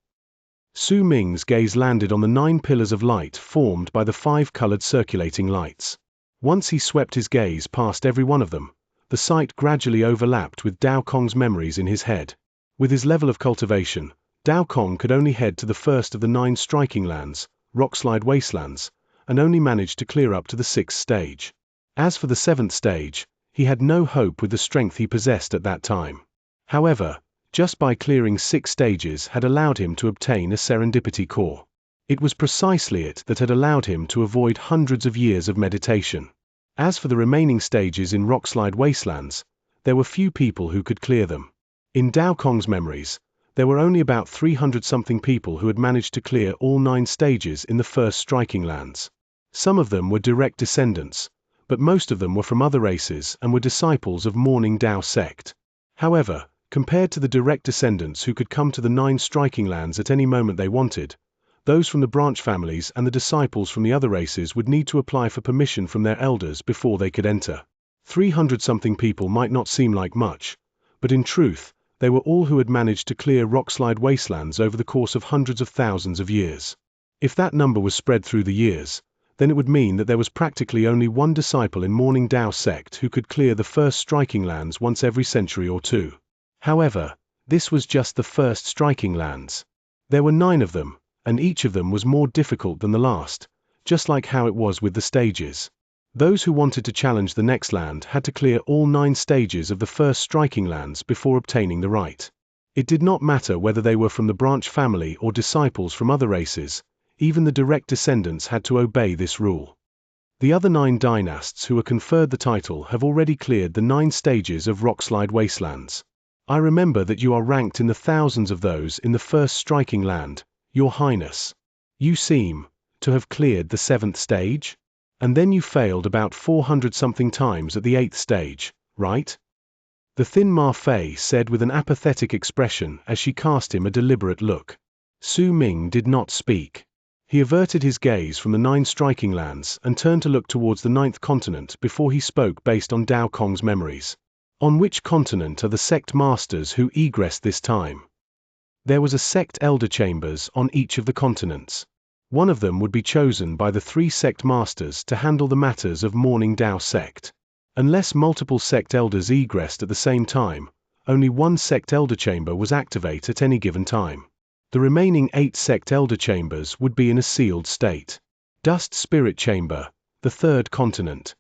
Su Ming's gaze landed on the 9 pillars of light formed by the 5-colored circulating lights. Once he swept his gaze past every one of them, the sight gradually overlapped with Dao Kong's memories in his head. With his level of cultivation, Dao Kong could only head to the first of the 9 striking lands, Rockslide Wastelands, and only managed to clear up to the 6th stage. As for the 7th stage, he had no hope with the strength he possessed at that time. However, just by clearing 6 stages had allowed him to obtain a serendipity core. It was precisely it that had allowed him to avoid hundreds of years of meditation. As for the remaining stages in Rockslide Wastelands, there were few people who could clear them. In Dao Kong's memories, there were only about 300-something people who had managed to clear all 9 stages in the first striking lands. Some of them were direct descendants, but most of them were from other races and were disciples of Morning Dao sect. However, compared to the direct descendants who could come to the 9 striking lands at any moment they wanted, those from the branch families and the disciples from the other races would need to apply for permission from their elders before they could enter. 300-something people might not seem like much, but in truth, they were all who had managed to clear Rockslide Wastelands over the course of hundreds of thousands of years. If that number was spread through the years, then it would mean that there was practically only one disciple in Morning Dao sect who could clear the first striking lands once every century or 2. However, this was just the first striking lands. There were 9 of them, and each of them was more difficult than the last, just like how it was with the stages. Those who wanted to challenge the next land had to clear all 9 stages of the first striking lands before obtaining the right. It did not matter whether they were from the branch family or disciples from other races, even the direct descendants had to obey this rule. The other 9 dynasts who were conferred the title have already cleared the 9 stages of Rockslide Wastelands. I remember that you are ranked in the thousands of those in the first striking land, Your Highness. You seem to have cleared the 7th stage? And then you failed about 400-something times at the 8th stage, right? The thin Ma Fei said with an apathetic expression as she cast him a deliberate look. Su Ming did not speak. He averted his gaze from the 9 striking lands and turned to look towards the 9th continent before he spoke based on Dao Kong's memories. On which continent are the sect masters who egressed this time? There was a sect elder chambers on each of the continents. One of them would be chosen by the 3 sect masters to handle the matters of Morning Dao sect. Unless multiple sect elders egressed at the same time, only one sect elder chamber was activate at any given time. The remaining 8 sect elder chambers would be in a sealed state. Dust Spirit Chamber, the third continent.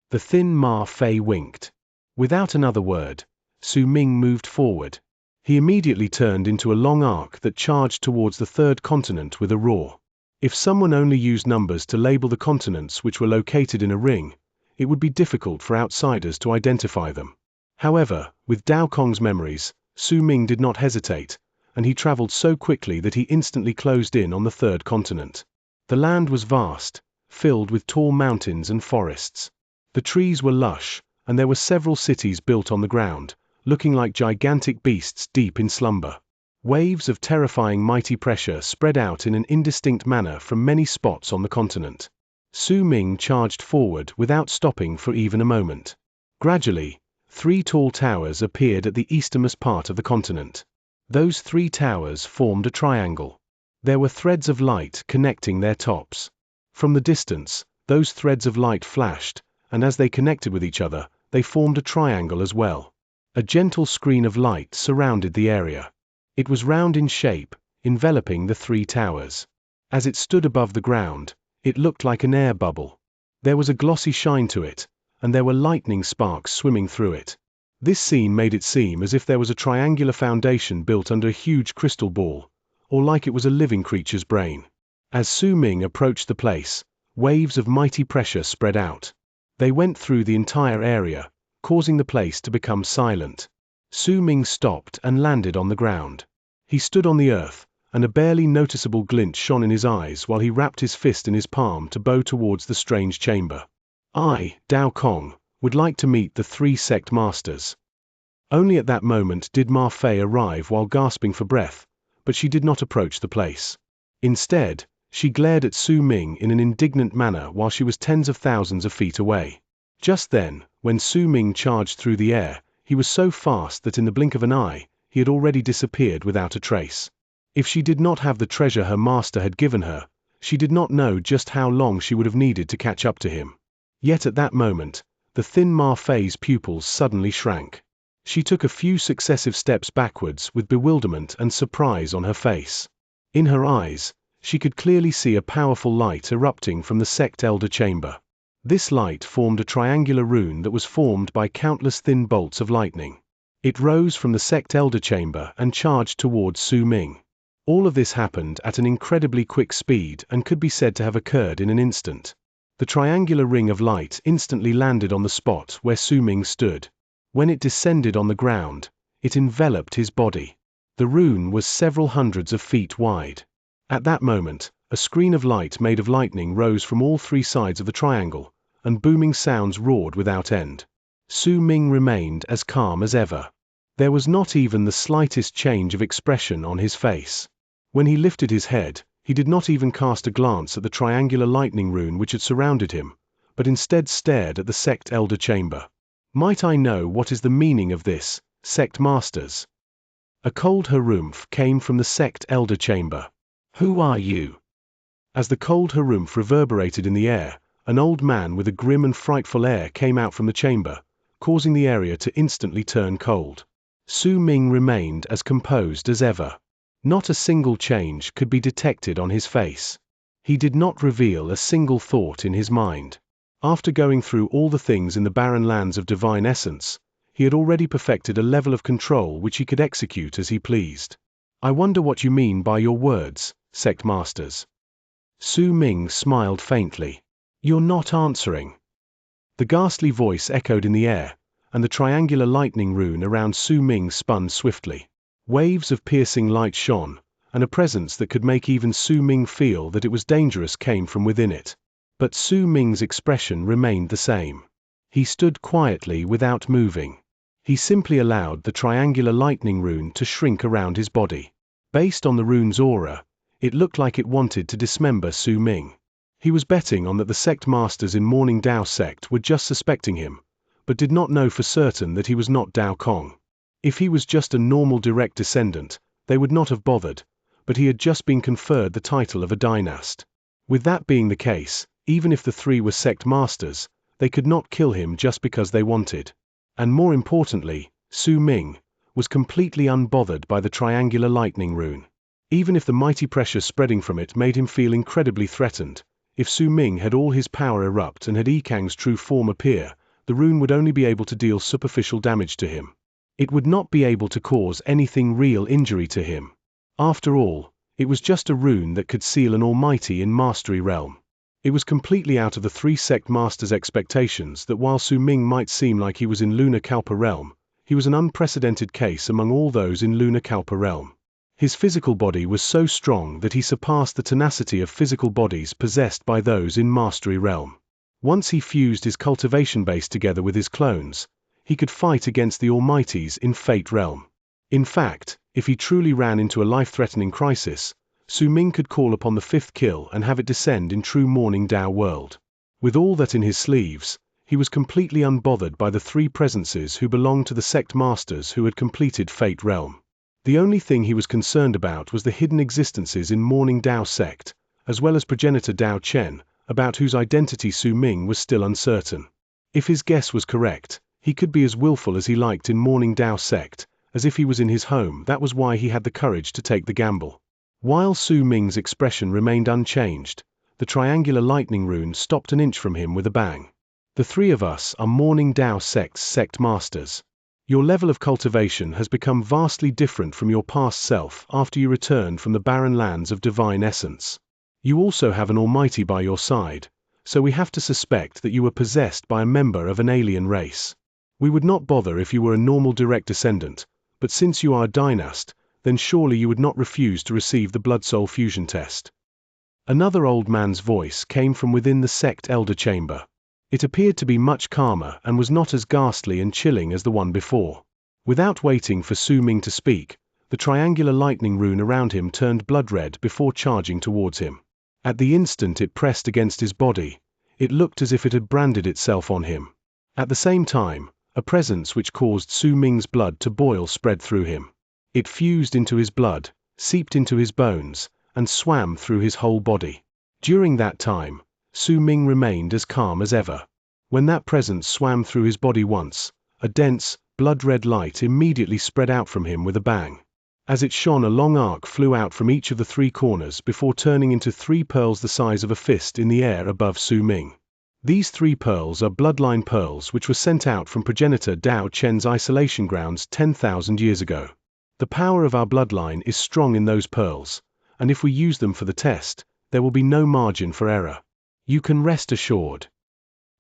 The thin Ma Fei winked. Without another word, Su Ming moved forward. He immediately turned into a long arc that charged towards the third continent with a roar. If someone only used numbers to label the continents which were located in a ring, it would be difficult for outsiders to identify them. However, with Dao Kong's memories, Su Ming did not hesitate, and he traveled so quickly that he instantly closed in on the third continent. The land was vast, filled with tall mountains and forests. The trees were lush, and there were several cities built on the ground, looking like gigantic beasts deep in slumber. Waves of terrifying mighty pressure spread out in an indistinct manner from many spots on the continent. Su Ming charged forward without stopping for even a moment. Gradually, 3 tall towers appeared at the easternmost part of the continent. Those 3 towers formed a triangle. There were threads of light connecting their tops. From the distance, those threads of light flashed, and as they connected with each other, they formed a triangle as well. A gentle screen of light surrounded the area. It was round in shape, enveloping the 3 towers. As it stood above the ground, it looked like an air bubble. There was a glossy shine to it, and there were lightning sparks swimming through it. This scene made it seem as if there was a triangular foundation built under a huge crystal ball, or like it was a living creature's brain. As Su Ming approached the place, waves of mighty pressure spread out. They went through the entire area, causing the place to become silent. Su Ming stopped and landed on the ground. He stood on the earth, and a barely noticeable glint shone in his eyes while he wrapped his fist in his palm to bow towards the strange chamber. I, Dao Kong, would like to meet the 3 sect masters. Only at that moment did Ma Fei arrive while gasping for breath, but she did not approach the place. Instead, she glared at Su Ming in an indignant manner while she was tens of thousands of feet away. Just then, when Su Ming charged through the air, he was so fast that in the blink of an eye, he had already disappeared without a trace. If she did not have the treasure her master had given her, she did not know just how long she would have needed to catch up to him. Yet at that moment, the thin Ma Fei's pupils suddenly shrank. She took a few successive steps backwards with bewilderment and surprise on her face. In her eyes, she could clearly see a powerful light erupting from the sect elder chamber. This light formed a triangular rune that was formed by countless thin bolts of lightning. It rose from the sect elder chamber and charged towards Su Ming. All of this happened at an incredibly quick speed and could be said to have occurred in an instant. The triangular ring of light instantly landed on the spot where Su Ming stood. When it descended on the ground, it enveloped his body. The rune was several hundreds of feet wide. At that moment, a screen of light made of lightning rose from all 3 sides of the triangle, and booming sounds roared without end. Su Ming remained as calm as ever. There was not even the slightest change of expression on his face. When he lifted his head, he did not even cast a glance at the triangular lightning rune which had surrounded him, but instead stared at the sect elder chamber. Might I know what is the meaning of this, sect masters? A cold harumph came from the sect elder chamber. Who are you? As the cold harumph reverberated in the air, an old man with a grim and frightful air came out from the chamber, causing the area to instantly turn cold. Su Ming remained as composed as ever. Not a single change could be detected on his face. He did not reveal a single thought in his mind. After going through all the things in the barren lands of divine essence, he had already perfected a level of control which he could execute as he pleased. I wonder what you mean by your words, sect masters. Su Ming smiled faintly. You're not answering. The ghastly voice echoed in the air, and the triangular lightning rune around Su Ming spun swiftly. Waves of piercing light shone, and a presence that could make even Su Ming feel that it was dangerous came from within it. But Su Ming's expression remained the same. He stood quietly without moving. He simply allowed the triangular lightning rune to shrink around his body. Based on the rune's aura, it looked like it wanted to dismember Su Ming. He was betting on that the sect masters in Morning Dao sect were just suspecting him, but did not know for certain that he was not Dao Kong. If he was just a normal direct descendant, they would not have bothered, but he had just been conferred the title of a dynast. With that being the case, even if the 3 were sect masters, they could not kill him just because they wanted. And more importantly, Su Ming was completely unbothered by the triangular lightning rune. Even if the mighty pressure spreading from it made him feel incredibly threatened, if Su Ming had all his power erupt and had Yikang's true form appear, the rune would only be able to deal superficial damage to him. It would not be able to cause anything real injury to him. After all, it was just a rune that could seal an almighty in Mastery Realm. It was completely out of the three sect masters' expectations that while Su Ming might seem like he was in Lunar Kalpa Realm, he was an unprecedented case among all those in Lunar Kalpa Realm. His physical body was so strong that he surpassed the tenacity of physical bodies possessed by those in Mastery Realm. Once he fused his cultivation base together with his clones, he could fight against the Almighties in Fate Realm. In fact, if he truly ran into a life-threatening crisis, Su Ming could call upon the fifth kill and have it descend in true Morning Dao world. With all that in his sleeves, he was completely unbothered by the three presences who belonged to the sect masters who had completed Fate Realm. The only thing he was concerned about was the hidden existences in Morning Dao sect, as well as progenitor Dao Chen, about whose identity Su Ming was still uncertain. If his guess was correct, he could be as willful as he liked in Morning Dao sect, as if he was in his home. That was why he had the courage to take the gamble. While Su Ming's expression remained unchanged, the triangular lightning rune stopped an inch from him with a bang. The three of us are Morning Dao sect's sect masters. Your level of cultivation has become vastly different from your past self after you returned from the barren lands of divine essence. You also have an almighty by your side, so we have to suspect that you were possessed by a member of an alien race. We would not bother if you were a normal direct descendant, but since you are a dynast, then surely you would not refuse to receive the blood-soul fusion test. Another old man's voice came from within the sect elder chamber. It appeared to be much calmer and was not as ghastly and chilling as the one before. Without waiting for Su Ming to speak, the triangular lightning rune around him turned blood red before charging towards him. At the instant it pressed against his body, it looked as if it had branded itself on him. At the same time, a presence which caused Su Ming's blood to boil spread through him. It fused into his blood, seeped into his bones, and swam through his whole body. During that time, Su Ming remained as calm as ever. When that presence swam through his body once, a dense, blood-red light immediately spread out from him with a bang. As it shone, a long arc flew out from each of the three corners before turning into three pearls the size of a fist in the air above Su Ming. These three pearls are bloodline pearls which were sent out from progenitor Dao Chen's isolation grounds 10,000 years ago. The power of our bloodline is strong in those pearls, and if we use them for the test, there will be no margin for error. You can rest assured.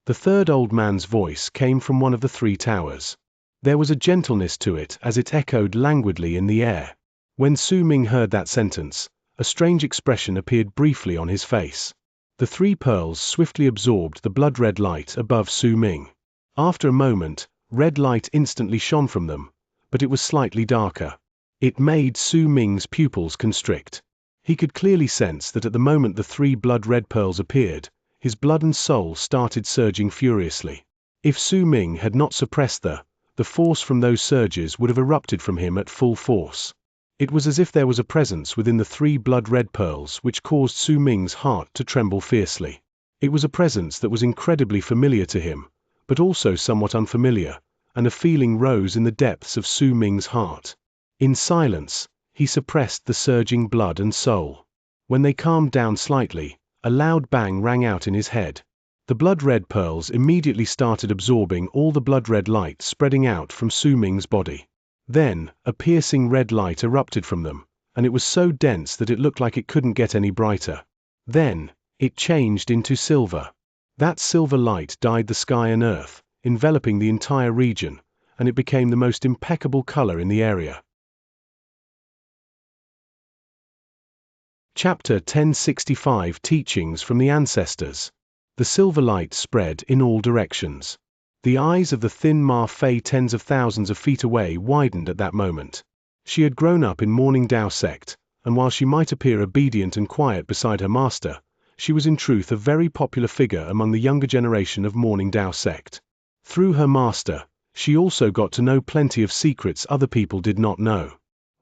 The third old man's voice came from one of the three towers. There was a gentleness to it as it echoed languidly in the air. When Su Ming heard that sentence, a strange expression appeared briefly on his face. The three pearls swiftly absorbed the blood-red light above Su Ming. After a moment, red light instantly shone from them, but it was slightly darker. It made Su Ming's pupils constrict. He could clearly sense that at the moment the three blood-red pearls appeared, his blood and soul started surging furiously. If Su Ming had not suppressed the force from those surges would have erupted from him at full force. It was as if there was a presence within the three blood-red pearls which caused Su Ming's heart to tremble fiercely. It was a presence that was incredibly familiar to him, but also somewhat unfamiliar, and a feeling rose in the depths of Su Ming's heart. In silence, he suppressed the surging blood and soul. When they calmed down slightly, a loud bang rang out in his head. The blood-red pearls immediately started absorbing all the blood-red light spreading out from Su Ming's body. Then, a piercing red light erupted from them, and it was so dense that it looked like it couldn't get any brighter. Then, it changed into silver. That silver light dyed the sky and earth, enveloping the entire region, and it became the most impeccable color in the area. Chapter 1065 Teachings from the Ancestors. The silver light spread in all directions. The eyes of the thin Ma Fei tens of thousands of feet away widened at that moment. She had grown up in Morning Dao sect, and while she might appear obedient and quiet beside her master, she was in truth a very popular figure among the younger generation of Morning Dao sect. Through her master, she also got to know plenty of secrets other people did not know.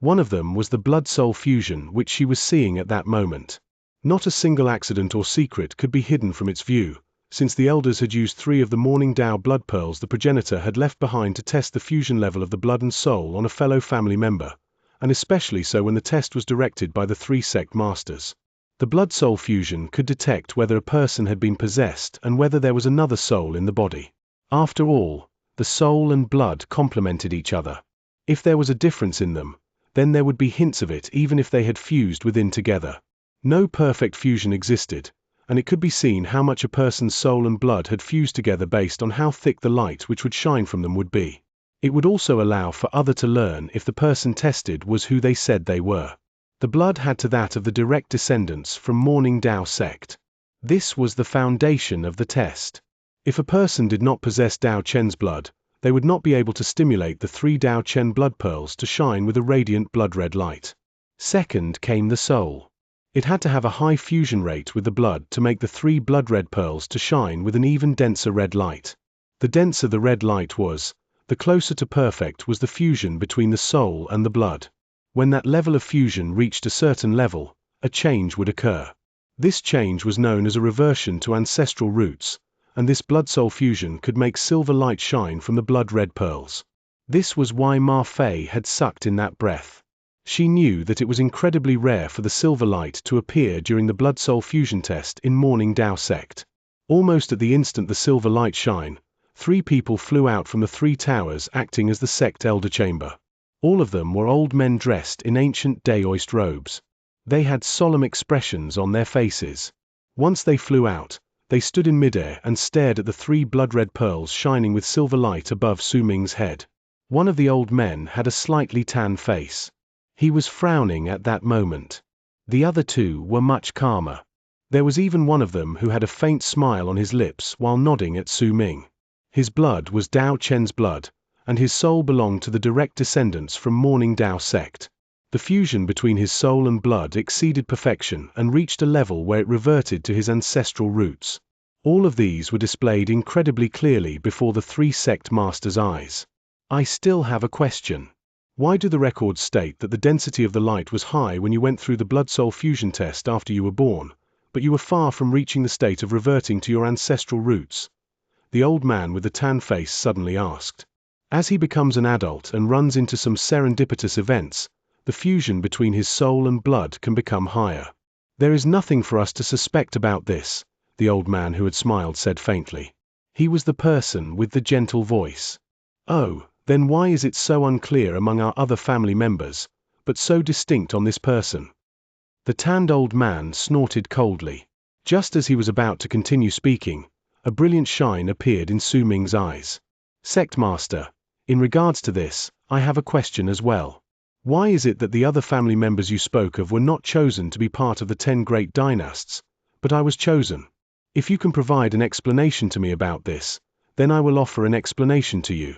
One of them was the blood-soul fusion which she was seeing at that moment. Not a single accident or secret could be hidden from its view, since the elders had used 3 of the Morning Dao blood pearls the progenitor had left behind to test the fusion level of the blood and soul on a fellow family member, and especially so when the test was directed by the three sect masters. The blood-soul fusion could detect whether a person had been possessed and whether there was another soul in the body. After all, the soul and blood complemented each other. If there was a difference in them, then there would be hints of it even if they had fused within together. No perfect fusion existed, and it could be seen how much a person's soul and blood had fused together based on how thick the light which would shine from them would be. It would also allow for other to learn if the person tested was who they said they were. The blood had to that of the direct descendants from Morning Dao sect. This was the foundation of the test. If a person did not possess Dao Chen's blood, they would not be able to stimulate the 3 Dao Chen blood pearls to shine with a radiant blood-red light. Second came the soul. It had to have a high fusion rate with the blood to make the 3 blood-red pearls to shine with an even denser red light. The denser the red light was, the closer to perfect was the fusion between the soul and the blood. When that level of fusion reached a certain level, a change would occur. This change was known as a reversion to ancestral roots, and this blood-soul fusion could make silver light shine from the blood-red pearls. This was why Ma Fei had sucked in that breath. She knew that it was incredibly rare for the silver light to appear during the blood-soul fusion test in Morning Dao sect. Almost at the instant the silver light shine, 3 people flew out from the 3 towers acting as the sect elder chamber. All of them were old men dressed in ancient Daoist robes. They had solemn expressions on their faces. Once they flew out, they stood in midair and stared at the 3 blood-red pearls shining with silver light above Su Ming's head. One of the old men had a slightly tan face. He was frowning at that moment. The other 2 were much calmer. There was even one of them who had a faint smile on his lips while nodding at Su Ming. His blood was Dao Chen's blood, and his soul belonged to the direct descendants from Morning Dao sect. The fusion between his soul and blood exceeded perfection and reached a level where it reverted to his ancestral roots. All of these were displayed incredibly clearly before the 3 sect masters' eyes. I still have a question. Why do the records state that the density of the light was high when you went through the blood-soul fusion test after you were born, but you were far from reaching the state of reverting to your ancestral roots? The old man with the tan face suddenly asked. As he becomes an adult and runs into some serendipitous events, the fusion between his soul and blood can become higher. There is nothing for us to suspect about this, the old man who had smiled said faintly. He was the person with the gentle voice. Oh, then why is it so unclear among our other family members, but so distinct on this person? The tanned old man snorted coldly. Just as he was about to continue speaking, a brilliant shine appeared in Su Ming's eyes. Sect Master, in regards to this, I have a question as well. Why is it that the other family members you spoke of were not chosen to be part of the 10 great dynasts, but I was chosen? If you can provide an explanation to me about this, then I will offer an explanation to you.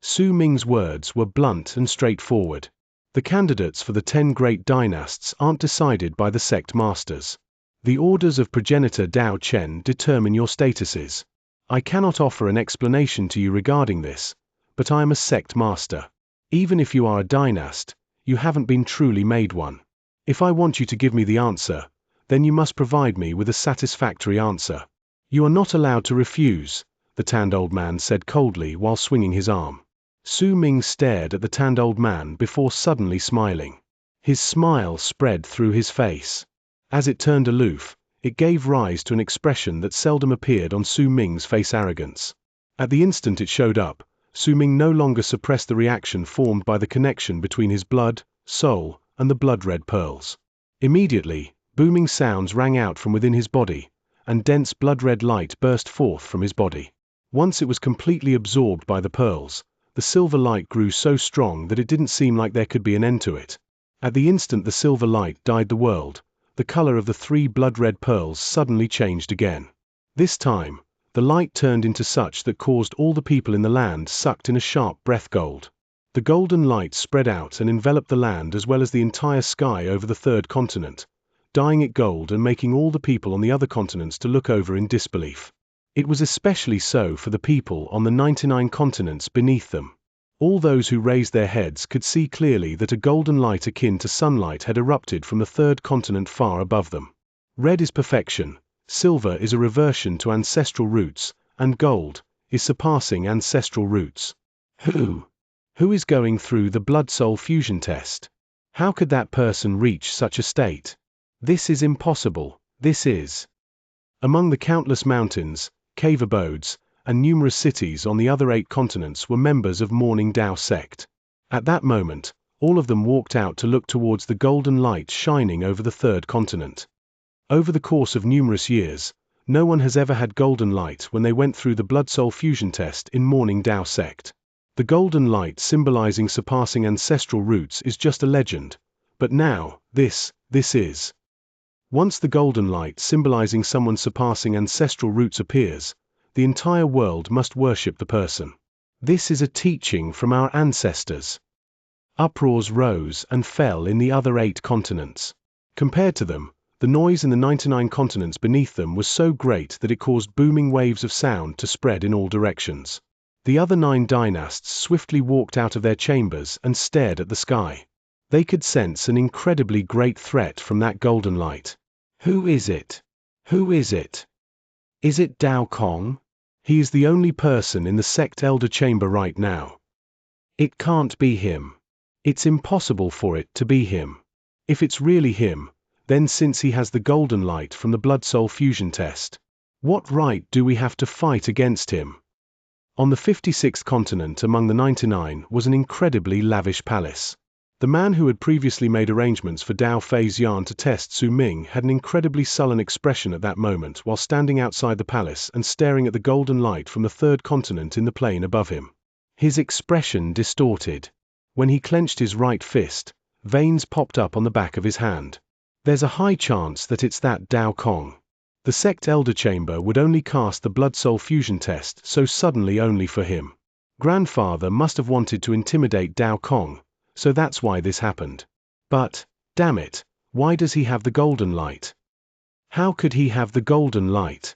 Su Ming's words were blunt and straightforward. The candidates for the 10 great dynasts aren't decided by the sect masters. The orders of progenitor Dao Chen determine your statuses. I cannot offer an explanation to you regarding this, but I am a sect master. Even if you are a dynast, you haven't been truly made one. If I want you to give me the answer, then you must provide me with a satisfactory answer. You are not allowed to refuse, the tanned old man said coldly while swinging his arm. Su Ming stared at the tanned old man before suddenly smiling. His smile spread through his face. As it turned aloof, it gave rise to an expression that seldom appeared on Su Ming's face: arrogance. At the instant it showed up, Su Ming no longer suppressed the reaction formed by the connection between his blood, soul, and the blood-red pearls. Immediately, booming sounds rang out from within his body, and dense blood-red light burst forth from his body. Once it was completely absorbed by the pearls, the silver light grew so strong that it didn't seem like there could be an end to it. At the instant the silver light dyed the world, the color of the 3 blood-red pearls suddenly changed again. This time, the light turned into such that caused all the people in the land sucked in a sharp breath gold. The golden light spread out and enveloped the land as well as the entire sky over the 3rd continent, dyeing it gold and making all the people on the other continents to look over in disbelief. It was especially so for the people on the 99 continents beneath them. All those who raised their heads could see clearly that a golden light akin to sunlight had erupted from the 3rd continent far above them. Red is perfection, silver is a reversion to ancestral roots, and gold is surpassing ancestral roots. Who is going through the blood-soul fusion test? How could that person reach such a state? This is impossible, this is. Among the countless mountains, cave abodes, and numerous cities on the other 8 continents were members of Morning Tao sect. At that moment, all of them walked out to look towards the golden light shining over the 3rd continent. Over the course of numerous years, no one has ever had golden light when they went through the blood-soul fusion test in Morning Tao sect. The golden light symbolizing surpassing ancestral roots is just a legend, but now, this is. Once the golden light symbolizing someone surpassing ancestral roots appears, the entire world must worship the person. This is a teaching from our ancestors. Uproars rose and fell in the other 8 continents. Compared to them, the noise in the 99 continents beneath them was so great that it caused booming waves of sound to spread in all directions. The other 9 dynasts swiftly walked out of their chambers and stared at the sky. They could sense an incredibly great threat from that golden light. Who is it? Who is it? Is it Dao Kong? He is the only person in the sect elder chamber right now. It can't be him. It's impossible for it to be him. If it's really him, then since he has the golden light from the blood-soul fusion test, what right do we have to fight against him? On the 56th continent among the 99 was an incredibly lavish palace. The man who had previously made arrangements for Dao Fei Xian to test Su Ming had an incredibly sullen expression at that moment while standing outside the palace and staring at the golden light from the 3rd continent in the plain above him. His expression distorted. When he clenched his right fist, veins popped up on the back of his hand. There's a high chance that it's that Dao Kong. The sect elder chamber would only cast the blood-soul fusion test so suddenly only for him. Grandfather must have wanted to intimidate Dao Kong, so that's why this happened. But, damn it, why does he have the golden light? How could he have the golden light?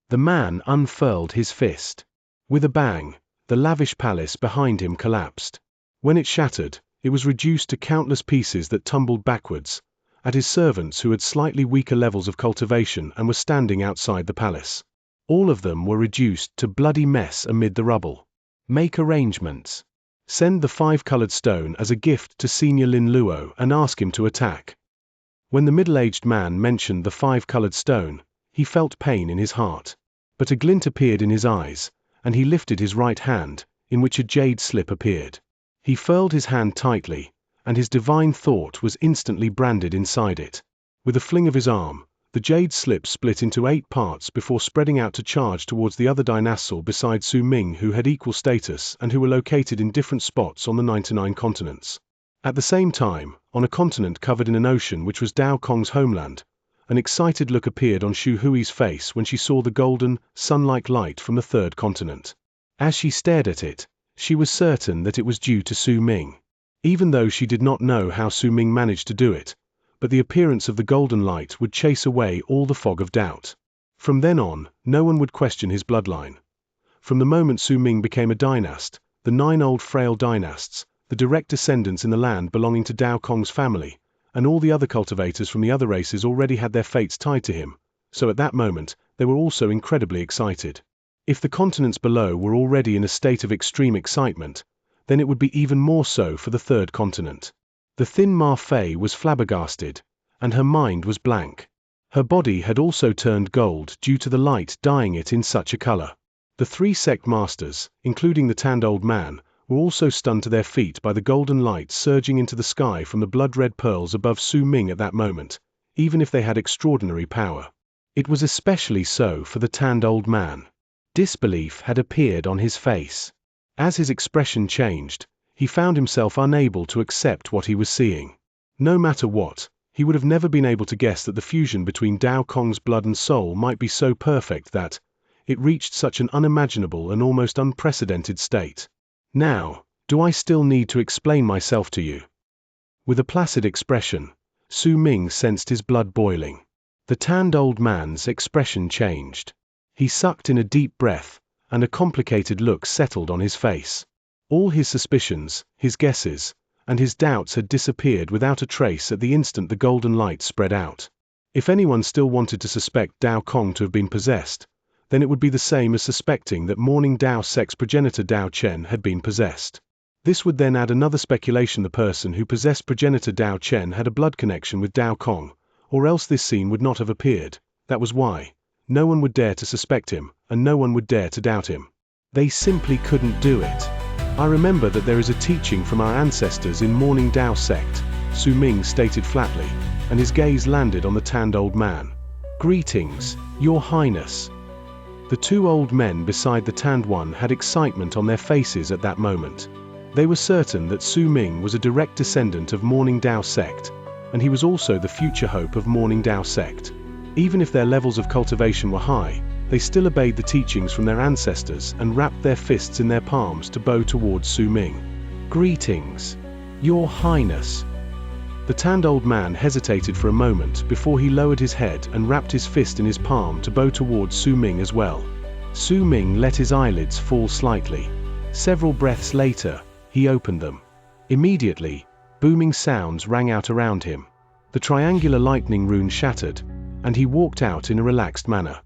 The man unfurled his fist. With a bang, the lavish palace behind him collapsed. When it shattered, it was reduced to countless pieces that tumbled backwards, at his servants who had slightly weaker levels of cultivation and were standing outside the palace. All of them were reduced to bloody mess amid the rubble. Make arrangements. Send the 5-colored stone as a gift to Senior Lin Luo and ask him to attack. When the middle-aged man mentioned the 5-colored stone, he felt pain in his heart. But a glint appeared in his eyes, and he lifted his right hand, in which a jade slip appeared. He furled his hand tightly, and his divine thought was instantly branded inside it. With a fling of his arm, the jade slip split into 8 parts before spreading out to charge towards the other dynastal beside Su Ming who had equal status and who were located in different spots on the 99 continents. At the same time, on a continent covered in an ocean which was Dao Kong's homeland, an excited look appeared on Xu Hui's face when she saw the golden, sun-like light from the 3rd continent. As she stared at it, she was certain that it was due to Su Ming. Even though she did not know how Su Ming managed to do it, but the appearance of the golden light would chase away all the fog of doubt. From then on, no one would question his bloodline. From the moment Su Ming became a dynast, the 9 old frail dynasts, the direct descendants in the land belonging to Dao Kong's family, and all the other cultivators from the other races already had their fates tied to him, so at that moment, they were also incredibly excited. If the continents below were already in a state of extreme excitement, then it would be even more so for the 3rd continent. The thin Ma Fei was flabbergasted, and her mind was blank. Her body had also turned gold due to the light dyeing it in such a color. The 3 sect masters, including the tanned old man, were also stunned to their feet by the golden light surging into the sky from the blood-red pearls above Su Ming at that moment, even if they had extraordinary power. It was especially so for the tanned old man. Disbelief had appeared on his face. As his expression changed, he found himself unable to accept what he was seeing. No matter what, he would have never been able to guess that the fusion between Dao Kong's blood and soul might be so perfect that it reached such an unimaginable and almost unprecedented state. Now, do I still need to explain myself to you? With a placid expression, Su Ming sensed his blood boiling. The tanned old man's expression changed. He sucked in a deep breath, and a complicated look settled on his face. All his suspicions, his guesses, and his doubts had disappeared without a trace at the instant the golden light spread out. If anyone still wanted to suspect Dao Kong to have been possessed, then it would be the same as suspecting that Morning Dao sect's progenitor Dao Chen had been possessed. This would then add another speculation: the person who possessed progenitor Dao Chen had a blood connection with Dao Kong, or else this scene would not have appeared. That was why. No one would dare to suspect him, and no one would dare to doubt him. They simply couldn't do it. I remember that there is a teaching from our ancestors in Morning Dao sect, Su Ming stated flatly, and his gaze landed on the tanned old man. Greetings, Your Highness. The two old men beside the tanned one had excitement on their faces at that moment. They were certain that Su Ming was a direct descendant of Morning Dao sect, and he was also the future hope of Morning Dao sect. Even if their levels of cultivation were high, they still obeyed the teachings from their ancestors and wrapped their fists in their palms to bow towards Su Ming. Greetings, Your Highness. The tanned old man hesitated for a moment before he lowered his head and wrapped his fist in his palm to bow towards Su Ming as well. Su Ming let his eyelids fall slightly. Several breaths later, he opened them. Immediately, booming sounds rang out around him. The triangular lightning rune shattered, and he walked out in a relaxed manner.